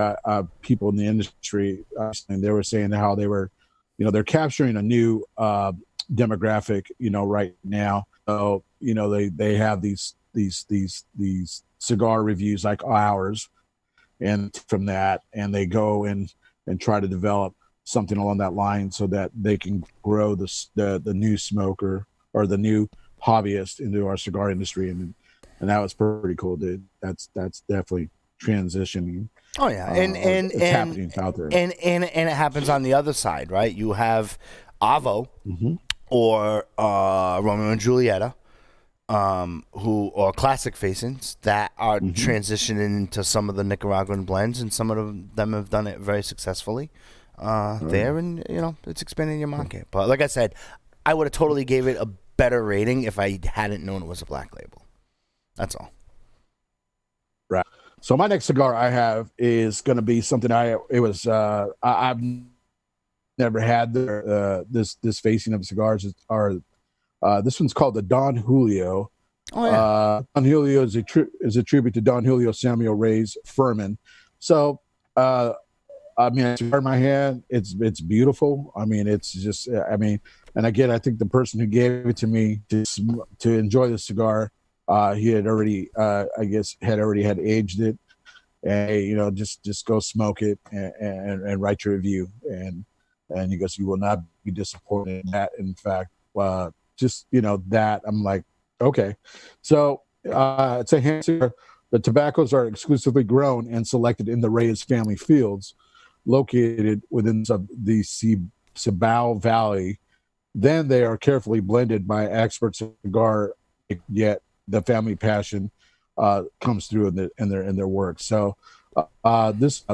people in the industry, and they were saying how they were, they're capturing a new demographic, right now. So, they have these cigar reviews like ours, and from that, and they go and try to develop something along that line so that they can grow the new smoker or the new hobbyist into our cigar industry, and that was pretty cool, dude. That's definitely transitioning. Oh yeah, it's happening out there, and it happens on the other side, right? You have Avo or Romeo and Julieta, or classic facings that are transitioning into some of the Nicaraguan blends, and some of them have done it very successfully there, and it's expanding your market. But like I said, I would have totally gave it a better rating if I hadn't known it was a black label. That's all. Right. So my next cigar I have is going to be something I've never had this facing of cigars. This one's called the Don Julio. Oh yeah. Don Julio is a tribute to Don Julio Samuel Reyes Furman. So I cigar in my hand, it's beautiful. It's just and again, I think the person who gave it to me to enjoy the cigar, he had already had aged it, and just go smoke it and write your review, and he goes, you will not be disappointed in that. In fact, that I'm like, okay. So it's a hand cigar. The tobaccos are exclusively grown and selected in the Reyes family fields located within the Cibao Valley. Then they are carefully blended by expert cigar, yet the family passion comes through in their work. So this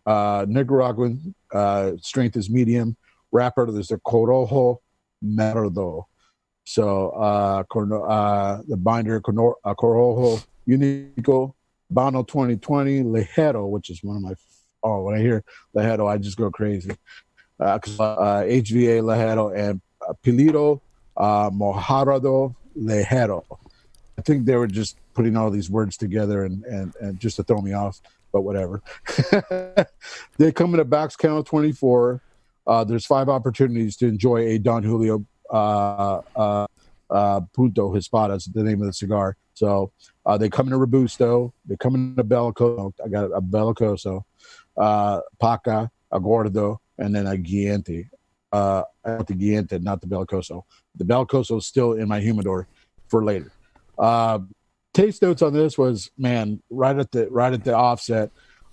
Nicaraguan strength is medium. Wrapper, there's a Corojo Merdo. So the binder Corojo Unico Bano 2020 Ligero, which is one of my when I hear Ligero, I just go crazy. HVA Ligero and Pilito Mojado Ligero. I think they were just putting all these words together and just to throw me off, but whatever. They come in a box count 24. There's 5 opportunities to enjoy a Don Julio Punto Hispada is the name of the cigar. So they come in a Robusto. They come in a Bellicoso. I got a Bellicoso, Paca, a Gordo, and then a Guiente. The Guiente, not the Bellicoso. The Bellicoso is still in my humidor for later. Taste notes on this was, man, right at the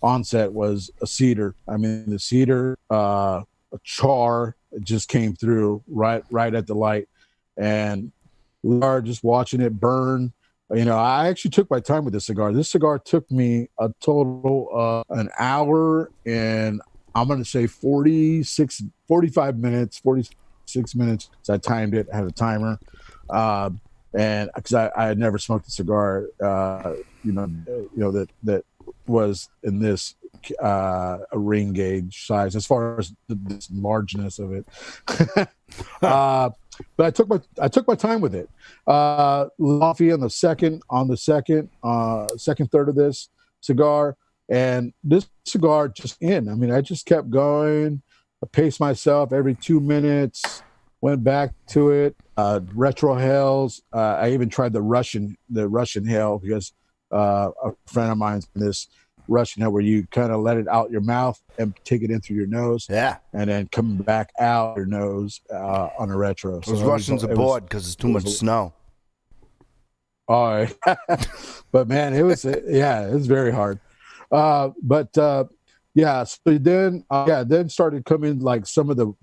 onset was a cedar. The cedar, a char, it just came through right at the light, and we are just watching it burn. I actually took my time with this cigar. This cigar took me a total of an hour and I'm going to say 45 minutes, 46 minutes. So I timed it, had a timer. And because I had never smoked a cigar, that was in this a ring gauge size as far as the largeness of it. But I took my time with it. Coffee on the second third of this cigar, and this cigar just I just kept going. I paced myself every 2 minutes. Went back to it. Retro Hells. I even tried the Russian Hell because a friend of mine's in this Russian Hell where you kind of let it out your mouth and take it in through your nose. Yeah. And then come back out your nose on a retro. Those Russians are bored because it's too much snow. Oh, but man, it was very hard. So then started coming like some of the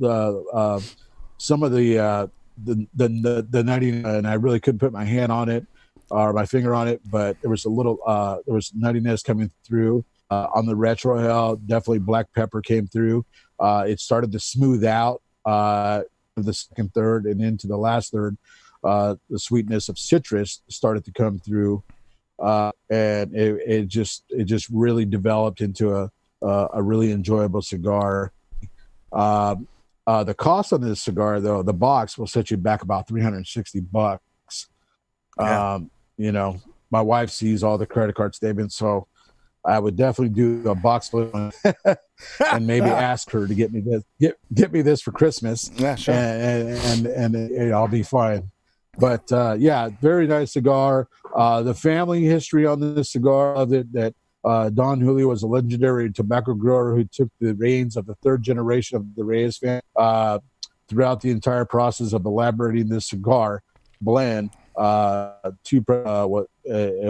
90, and I really couldn't put my hand on it or my finger on it, but there was there was nuttiness coming through on the retro hell. Definitely black pepper came through. it started to smooth out the second third and into the last third. The sweetness of citrus started to come through, and it just really developed into a really enjoyable cigar. The cost on this cigar, though, the box will set you back about $360. Yeah. My wife sees all the credit card statements, so I would definitely do a box flip and maybe ask her to get me this for Christmas. Yeah, sure. And I'll be fine. But very nice cigar. The family history on this cigar of it, that Don Julio was a legendary tobacco grower who took the reins of the third generation of the Reyes family throughout the entire process of elaborating this cigar blend. It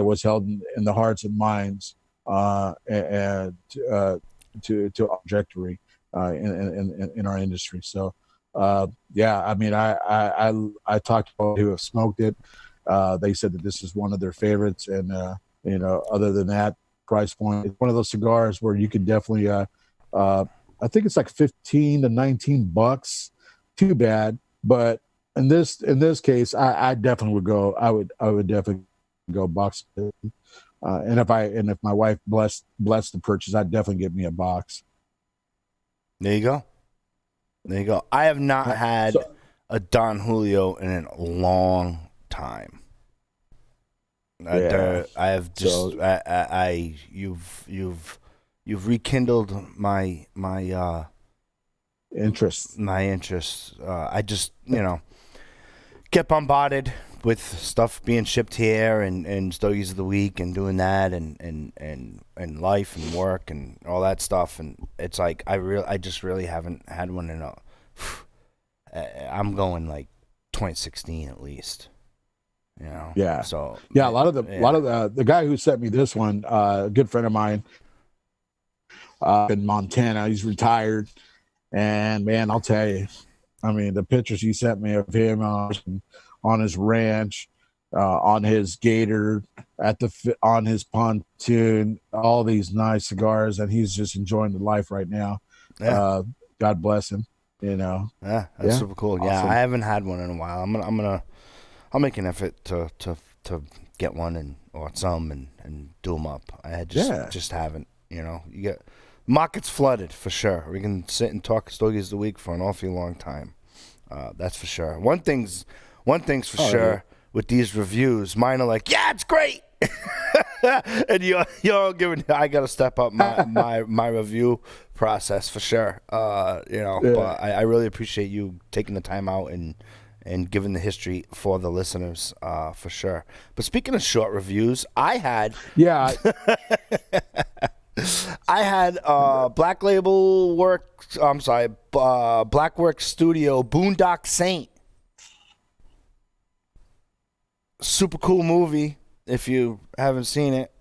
was held in the hearts and minds and to trajectory in our industry. So I talked to people who have smoked it. They said that this is one of their favorites, and other than that price point, it's one of those cigars where you could definitely I think it's like $15 to $19. Too bad, but in this case, I definitely would go. I would definitely go box. And if my wife blessed the purchase, I'd definitely get me a box. There you go. I have not had a Don Julio in a long time. I have just you've rekindled my interest. I just get bombarded with stuff being shipped here and Stogies of the Week and doing that and life and work and all that stuff, and it's like I just really haven't had one in I'm going like 2016 at least. Yeah. So a lot of the guy who sent me this one, a good friend of mine, in Montana. He's retired, and man, I'll tell you, I mean, the pictures he sent me of him on his ranch, on his gator, on his pontoon, all these nice cigars, and he's just enjoying the life right now. Yeah. God bless him. Yeah, that's super cool. Awesome. Yeah, I haven't had one in a while. I'll make an effort to get one or some and do them up. I just haven't. You get market's flooded for sure. We can sit and talk Stogies of the Week for an awfully long time. That's for sure. One thing's for sure with these reviews. Mine are like, yeah, it's great. And you're giving. I got to step up my review process for sure. But I really appreciate you taking the time out and giving the history for the listeners, for sure. But speaking of short reviews, I had Black Label Works. I'm sorry, Blackwork Studio Boondock Saint. Super cool movie. If you haven't seen it,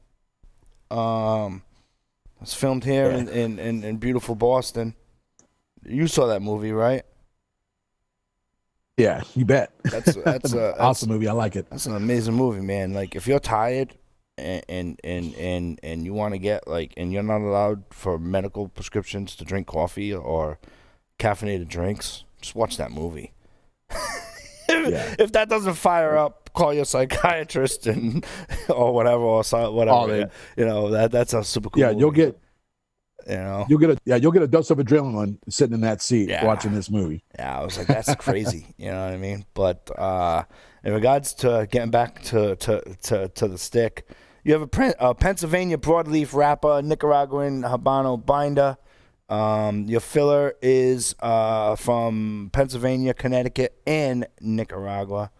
it's filmed here in beautiful Boston. You saw that movie, right? Yeah, you bet. That's awesome movie. I like it. That's an amazing movie, man. Like, if you're tired and you want to get and you're not allowed for medical prescriptions to drink coffee or caffeinated drinks, just watch that movie. If that doesn't fire up, call your psychiatrist or whatever, whatever. That's a super cool. Yeah, movie. you'll get a dose of adrenaline sitting in that seat watching this movie. Yeah, I was like, that's crazy. You know what I mean? But in regards to getting back to the stick, you have a Pennsylvania broadleaf wrapper, Nicaraguan Habano binder. Your filler is from Pennsylvania, Connecticut, and Nicaragua.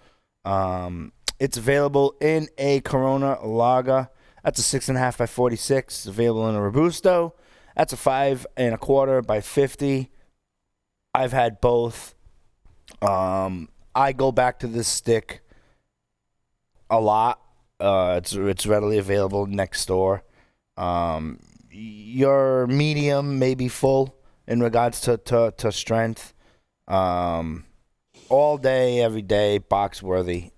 It's available in a Corona Lager. That's a 6.5 by 46. It's available in a Robusto. That's a 5 1/4 by 50. I've had both. I go back to this stick a lot. It's readily available next door. Your medium may be full in regards to strength. All day, every day, box worthy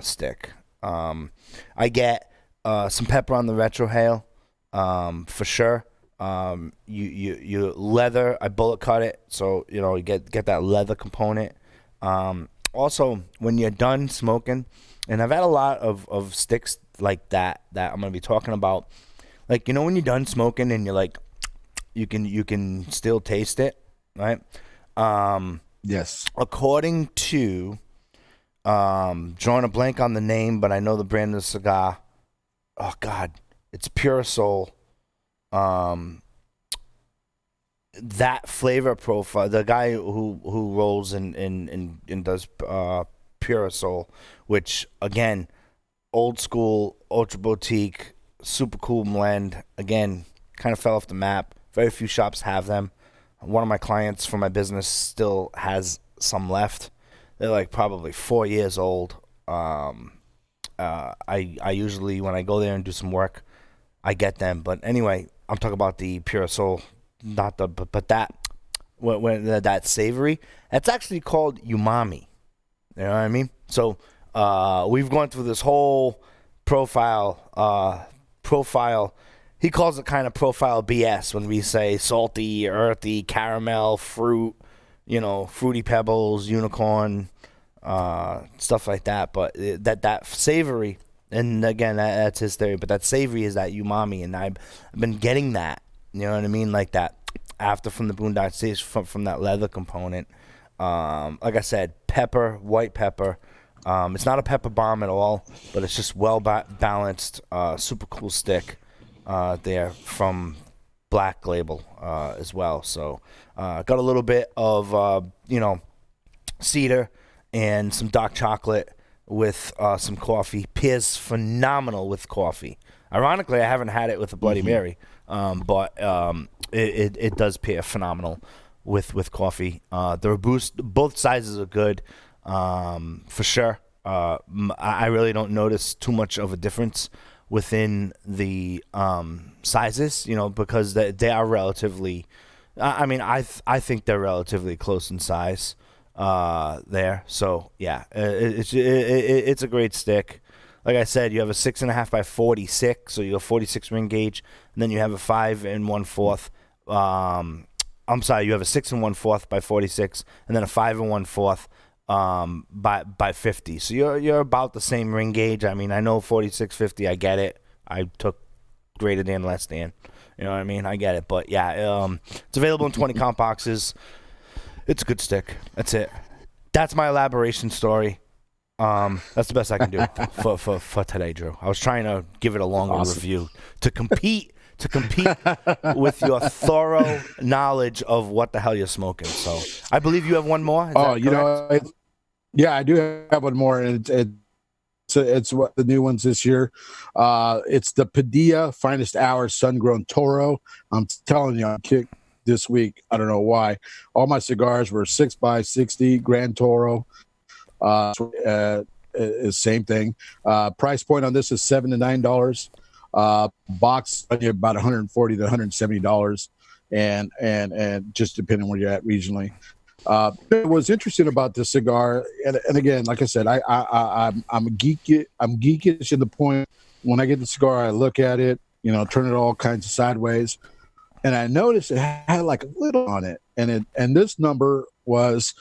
stick. I get some pepper on the retrohale, for sure. You leather. I bullet cut it, so you get that leather component. Also, when you're done smoking, and I've had a lot of sticks like that I'm gonna be talking about. Like when you're done smoking and you're like, you can still taste it, right? Yes. According to drawing a blank on the name, but I know the brand of the cigar. Oh God, it's Pure Soul. That flavor profile, the guy who rolls and does Pure Soul, which again, old school, ultra boutique, super cool blend. Again, kind of fell off the map. Very few shops have them. One of my clients for my business still has some left. They're like probably 4 years old. I usually, when I go there and do some work, I get them. But anyway, I'm talking about the Pure Soul, not the but that when that savory. That's actually called umami. You know what I mean? So we've gone through this whole profile. He calls it kind of profile BS when we say salty, earthy, caramel, fruit, fruity pebbles, unicorn, stuff like that. But that savory, and again, that's his theory, but that savory is that umami, and I've been getting that, you know what I mean? Like that after from the Boondock Saints, from that leather component. Like I said, pepper, white pepper. It's not a pepper bomb at all, but it's just well balanced, super cool stick. There from Black Label as well. So got a little bit of cedar and some dark chocolate with some coffee. Pairs phenomenal with coffee. Ironically, I haven't had it with a Bloody Mary, but it does pair phenomenal with coffee. The Robusto, both sizes are good for sure. I really don't notice too much of a difference within the sizes, because they are relatively. I think they're relatively close in size there. So yeah, it's a great stick. Like I said, you have a 6.5 by 46, so you have 46 ring gauge, and then you have a 5 1/4. I'm sorry, you have a 6 1/4 by 46, and then a 5 1/4. By 50, so you're about the same ring gauge. I mean, I know 46, 50. I get it. I took greater than, less than. You know what I mean? I get it. But yeah, it's available in 20 count boxes. It's a good stick. That's it. That's my elaboration story. That's the best I can do for today, Drew. I was trying to give it a longer review to compete with your thorough knowledge of what the hell you're smoking. So I believe you have one more. Is that correct? Yeah, I do have one more, and it's what the new ones this year. It's the Padilla Finest Hour Sun-Grown Toro. I'm telling you, I'm kicked this week. I don't know why. All my cigars were 6 by 60 Grand Toro. Same thing. Price point on this is $7 to $9. Box about $140 to $170, and just depending where you're at regionally. What's interesting about this cigar, and again, like I said, I'm geekish in the point when I get the cigar, I look at it, turn it all kinds of sideways, and I noticed it had like a little on it, and this number was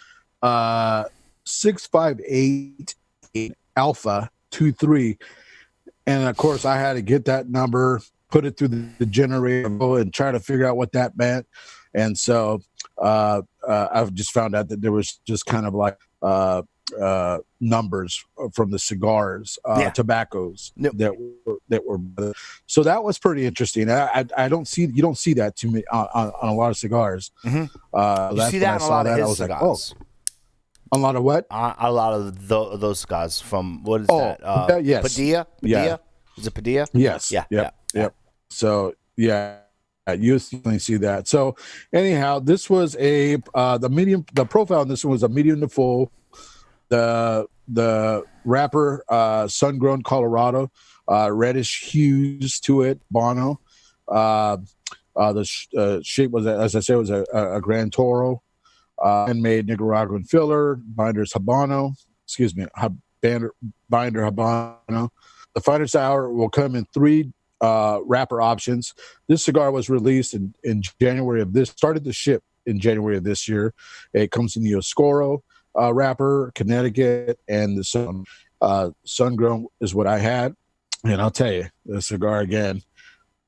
658 Alpha 23, and of course I had to get that number, put it through the generator, and try to figure out what that meant, and so. I've just found out that there was just kind of like numbers from the cigars, tobaccos that were. So that was pretty interesting. You don't see that to me on a lot of cigars. Mm-hmm. You see that on a lot of his cigars. Like, a lot of what? A lot of those cigars from what is that? Yes. Padilla. Yeah. Is it Padilla? Yes. Yeah. Yep. So yeah. You usually see that. So anyhow, this was the medium. The profile on this one was a medium to full. The wrapper, sun-grown Colorado, reddish hues to it, Bono. The shape was, as I said, was a Grand Toro, handmade Nicaraguan filler. Binders Habano. Excuse me, binder Habano. The finest hour will come in 3 wrapper options. This cigar was released in January of this, started to ship in January of this year. It comes in the Oscuro wrapper, Connecticut, and the Sun-Grown is what I had. And I'll tell you, the cigar again,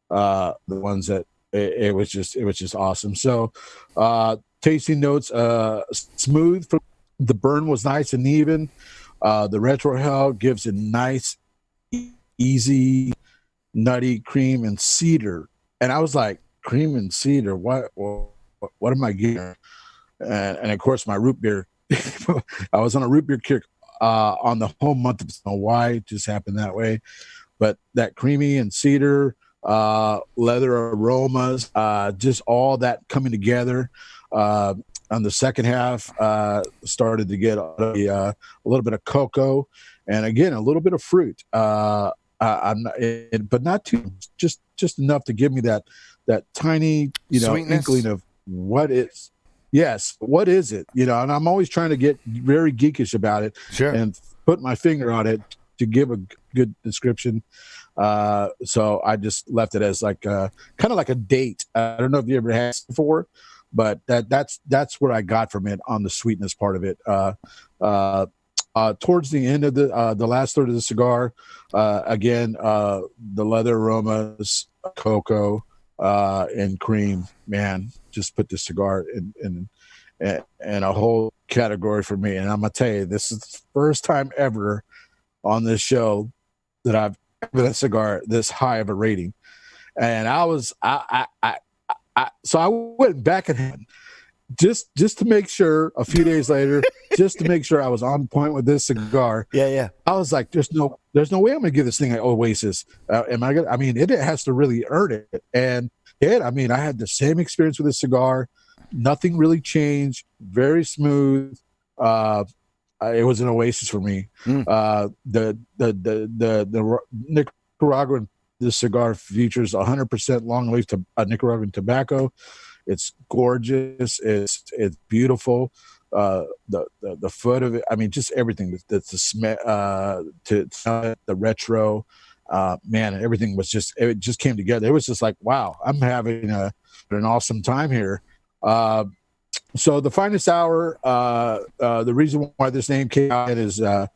the ones that it was just awesome. So tasting notes, smooth. The burn was nice and even. The retrohale gives a nice, easy, nutty cream and cedar. And I was like, cream and cedar, what am I getting? And of course, my root beer. I was on a root beer kick on the whole month. I don't know why, it just happened that way. But that creamy and cedar, leather aromas, just all that coming together. On the second half, started to get a little bit of cocoa, and again a little bit of fruit. But not too, just enough to give me that tiny, Sweetness. inkling of what is. Yes, what is it? And I'm always trying to get very geekish about it, Sure. and put my finger on it to give a good description. So I just left it as like kind of like a date. I don't know if you ever had it before, but that's what I got from it on the sweetness part of it. Towards the end of the last third of the cigar, again, the leather aromas, cocoa, and cream, man, just put the cigar in a whole category for me. And I'm gonna tell you, this is the first time ever on this show that I've given a cigar this high of a rating. And so I went back and just to make sure a few days later, just to make sure I was on point with this cigar. Yeah. I was like, there's no way I'm gonna give this thing an Oasis. Am I gonna? I mean, it has to really earn it. And I had the same experience with this cigar. Nothing really changed. Very smooth. It was an Oasis for me. The Nicaraguan, this cigar features 100% long leaf to Nicaraguan tobacco. It's gorgeous. It's beautiful. The foot of it. I mean, just everything. That's the smell. To the retro. Man, everything was it just came together. It was just like, wow, I'm having an awesome time here. So the Finest Hour, the reason why this name came out is, from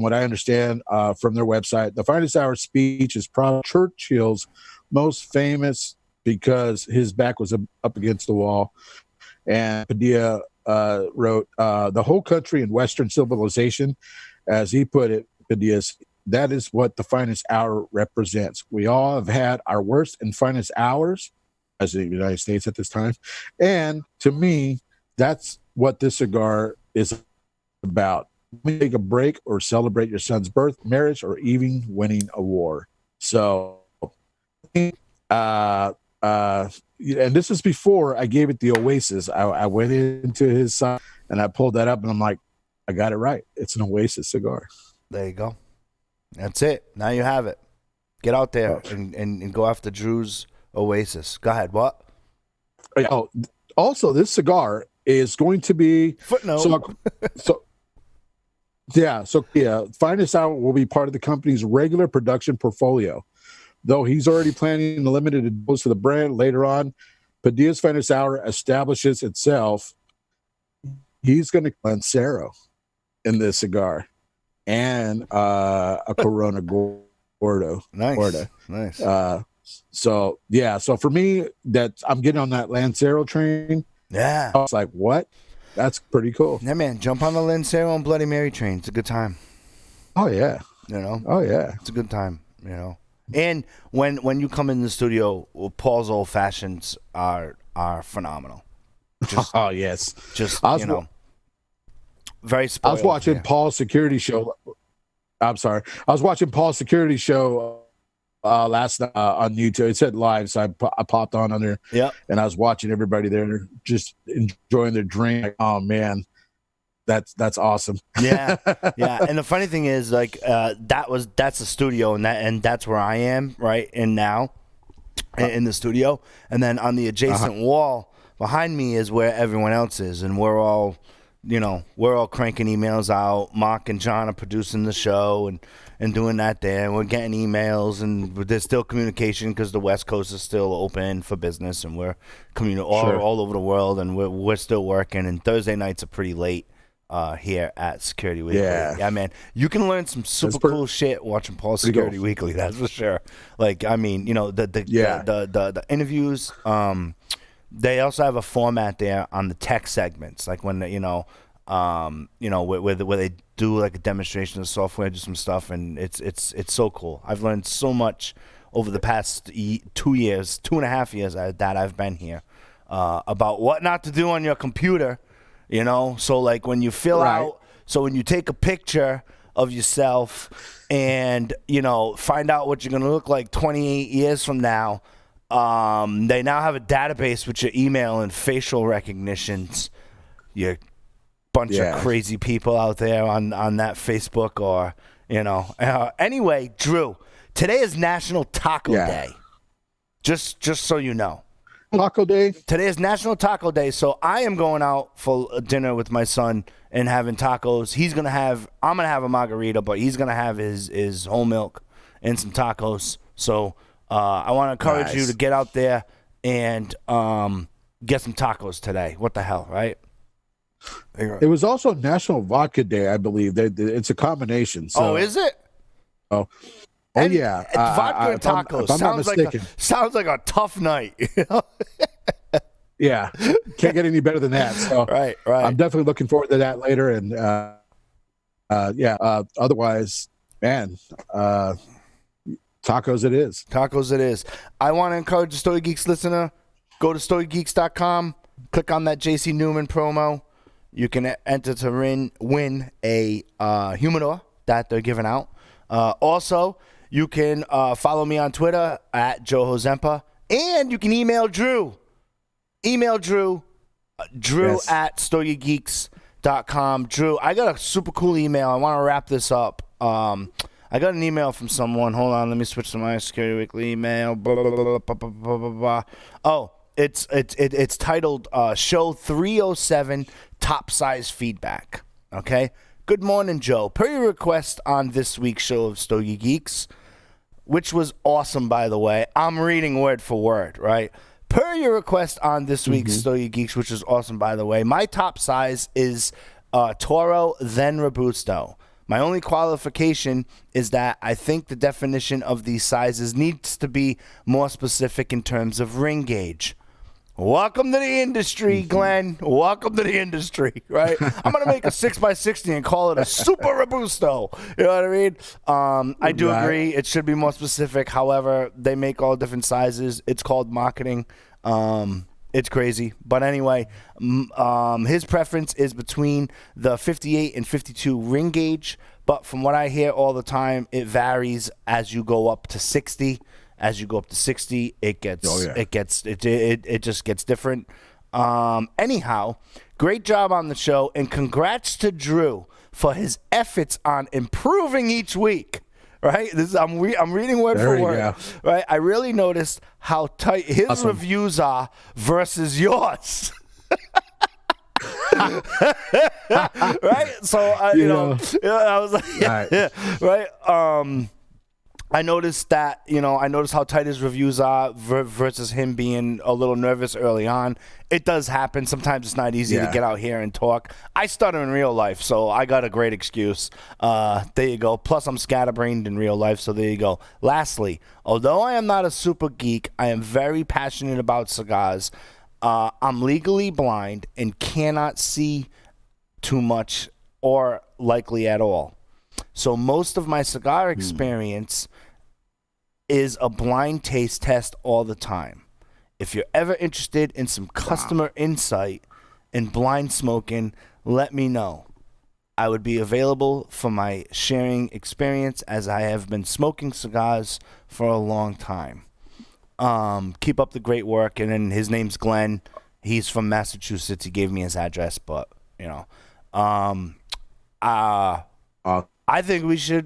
what I understand from their website, the Finest Hour speech is probably Churchill's most famous because his back was up against the wall. And Padilla wrote, the whole country and Western civilization, as he put it, Padilla's, that is what the Finest Hour represents. We all have had our worst and finest hours as the United States at this time. And to me, that's what this cigar is about. Take a break or celebrate your son's birth, marriage, or even winning a war. So, and this is before I gave it the Oasis. I went into his side and I pulled that up and I'm like, I got it right. It's an Oasis cigar. There you go. That's it. Now you have it. Get out there and go after Drew's Oasis. Go ahead. What? Oh, also, this cigar is going to be footnote. So Finest Hour will be part of the company's regular production portfolio. Though he's already planning the limited dose for the brand later on, Padilla's Finest Hour establishes itself. He's going to Lancero in this cigar and a Corona Gordo. Nice. So for me, I'm getting on that Lancero train. Yeah. I was like, what? That's pretty cool. Yeah, man. Jump on the Lancero and Bloody Mary train. It's a good time. Oh, yeah. Oh, yeah. It's a good time, And when you come in the studio, Paul's old fashions are phenomenal. Oh, yes. Just, very spoiled. I was watching Paul's security show. I'm sorry. I was watching Paul's security show last night on YouTube. It said live, so I popped on there. Yeah. And I was watching everybody there just enjoying their drink. Like, oh, man. That's awesome. Yeah. And the funny thing is, like, that's the studio, and that's where I am right in now, in the studio. And then on the adjacent wall behind me is where everyone else is, and we're all we're all cranking emails out. Mark and John are producing the show and doing that there. And we're getting emails, and there's still communication because the West Coast is still open for business, and we're all over the world, and we're still working. And Thursday nights are pretty late here at Security Weekly. Yeah, man. You can learn some super cool shit watching Paul's Security Weekly, that's for sure. Like, I mean, the interviews, they also have a format there on the tech segments, like when where they do like a demonstration of software, do some stuff, and it's so cool. I've learned so much over the past 2.5 years that I've been here about what not to do on your computer. So like when you fill out, so when you take a picture of yourself and find out what you're gonna look like 28 years from now. They now have a database with your email and facial recognitions. You bunch of crazy people out there on that Facebook or, anyway, Drew, today is National Taco Day. Just so you know. Taco Day? Today is National Taco Day, so I am going out for dinner with my son and having tacos. I'm going to have a margarita, but he's going to have his whole milk and some tacos. So I want to encourage you to get out there and get some tacos today. What the hell, right? It was also National Vodka Day, I believe. It's a combination. So, is it? Yeah. Vodka and tacos sounds like a tough night. Yeah. Can't get any better than that. So right. I'm definitely looking forward to that later. And otherwise, man, tacos it is. Tacos it is. I want to encourage the Stogie Geeks listener, go to StogieGeeks.com, click on that JC Newman promo. You can enter to win a humidor that they're giving out. Also, you can follow me on Twitter at Joe Hozempa, and you can email Drew. Email Drew at StogieGeeks.com. Drew, I got a super cool email. I want to wrap this up. I got an email from someone. Hold on, let me switch to my Security Weekly email. Blah, blah, blah, blah, blah, blah, blah, blah. Oh, it's titled Show 307 Top Size Feedback. Okay. Good morning, Joe. Per your request on this week's show of Stogie Geeks, which was awesome, by the way. I'm reading word for word, right? Per your request on this week's Stogie Geeks, which is awesome, by the way, my top size is Toro, then Robusto. My only qualification is that I think the definition of these sizes needs to be more specific in terms of ring gauge. Welcome to the industry, Glenn. Welcome to the industry, right? I'm going to make a 6x60 and call it a Super Robusto. You know what I mean? I do agree. It should be more specific. However, they make all different sizes. It's called marketing. It's crazy. But anyway, his preference is between the 58 and 52 ring gauge. But from what I hear all the time, it varies as you go up to 60. As you go up to 60, it just gets different. Anyhow, great job on the show, and congrats to Drew for his efforts on improving each week. Right? I'm reading word for word. Right? I really noticed how tight his reviews are versus yours. Right? So I was like, right? I noticed that, I noticed how tight his reviews are versus him being a little nervous early on. It does happen. Sometimes it's not easy to get out here and talk. I stutter in real life, so I got a great excuse. There you go. Plus, I'm scatterbrained in real life, so there you go. Lastly, although I am not a super geek, I am very passionate about cigars. I'm legally blind and cannot see too much or likely at all. So most of my cigar experience is a blind taste test all the time. If you're ever interested in some customer insight in blind smoking, let me know. I would be available for my sharing experience as I have been smoking cigars for a long time. Keep up the great work. And then his name's Glenn. He's from Massachusetts. He gave me his address, but I think we should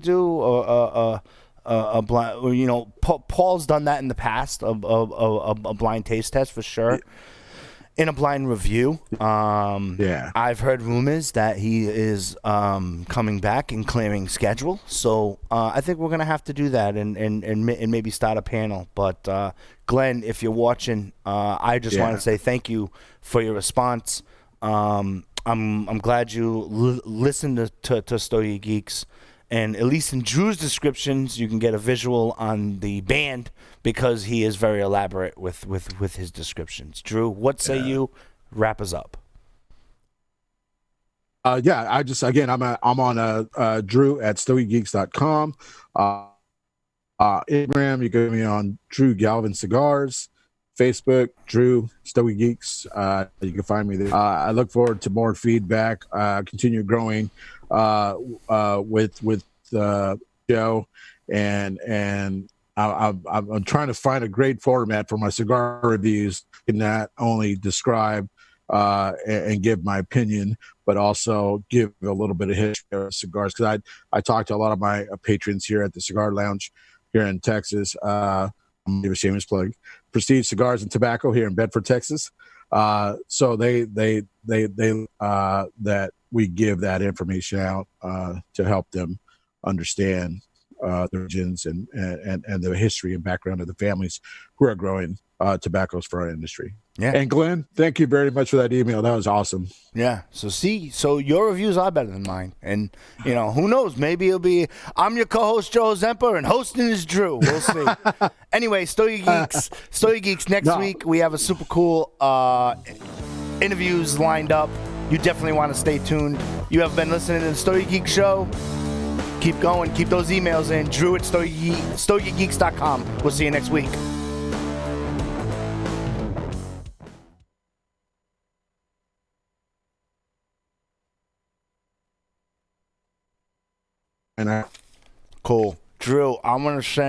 do a blind. Paul's done that in the past, a blind taste test for sure. in a blind review. Yeah. I've heard rumors that he is coming back and clearing schedule. So I think we're going to have to do that and maybe start a panel. But Glenn, if you're watching, I just want to say thank you for your response. I'm glad you listened to Stogie Geeks. And at least in Drew's descriptions, you can get a visual on the band because he is very elaborate with his descriptions. Drew, what say you? Wrap us up. I just again I'm on Drew at StogieGeeks.com. Instagram, you can get me on Drew Galvin Cigars. Facebook, Drew Stogie Geeks. You can find me there. I look forward to more feedback. Continue growing with Joe, and I'm trying to find a great format for my cigar reviews. Can not only describe and give my opinion, but also give a little bit of history of cigars. Because I talked to a lot of my patrons here at the Cigar Lounge here in Texas. I'm gonna give a shameless plug. Prestige Cigars and Tobacco here in Bedford, Texas. So they that we give that information out to help them understand the origins and the history and background of the families who are growing tobaccos for our industry. Yeah. And Glenn, thank you very much for that email. That was awesome. Yeah. So your reviews are better than mine. And, who knows? Maybe it'll be I'm your co-host, Joe Zemper, and hosting is Drew. We'll see. Anyway, Stogie Geeks next week. We have a super cool interviews lined up. You definitely want to stay tuned. You have been listening to the Stogie Geek Show. Keep going. Keep those emails in. Drew at StogieGeeks.com. We'll see you next week. And Cool. Drew, I'm going to send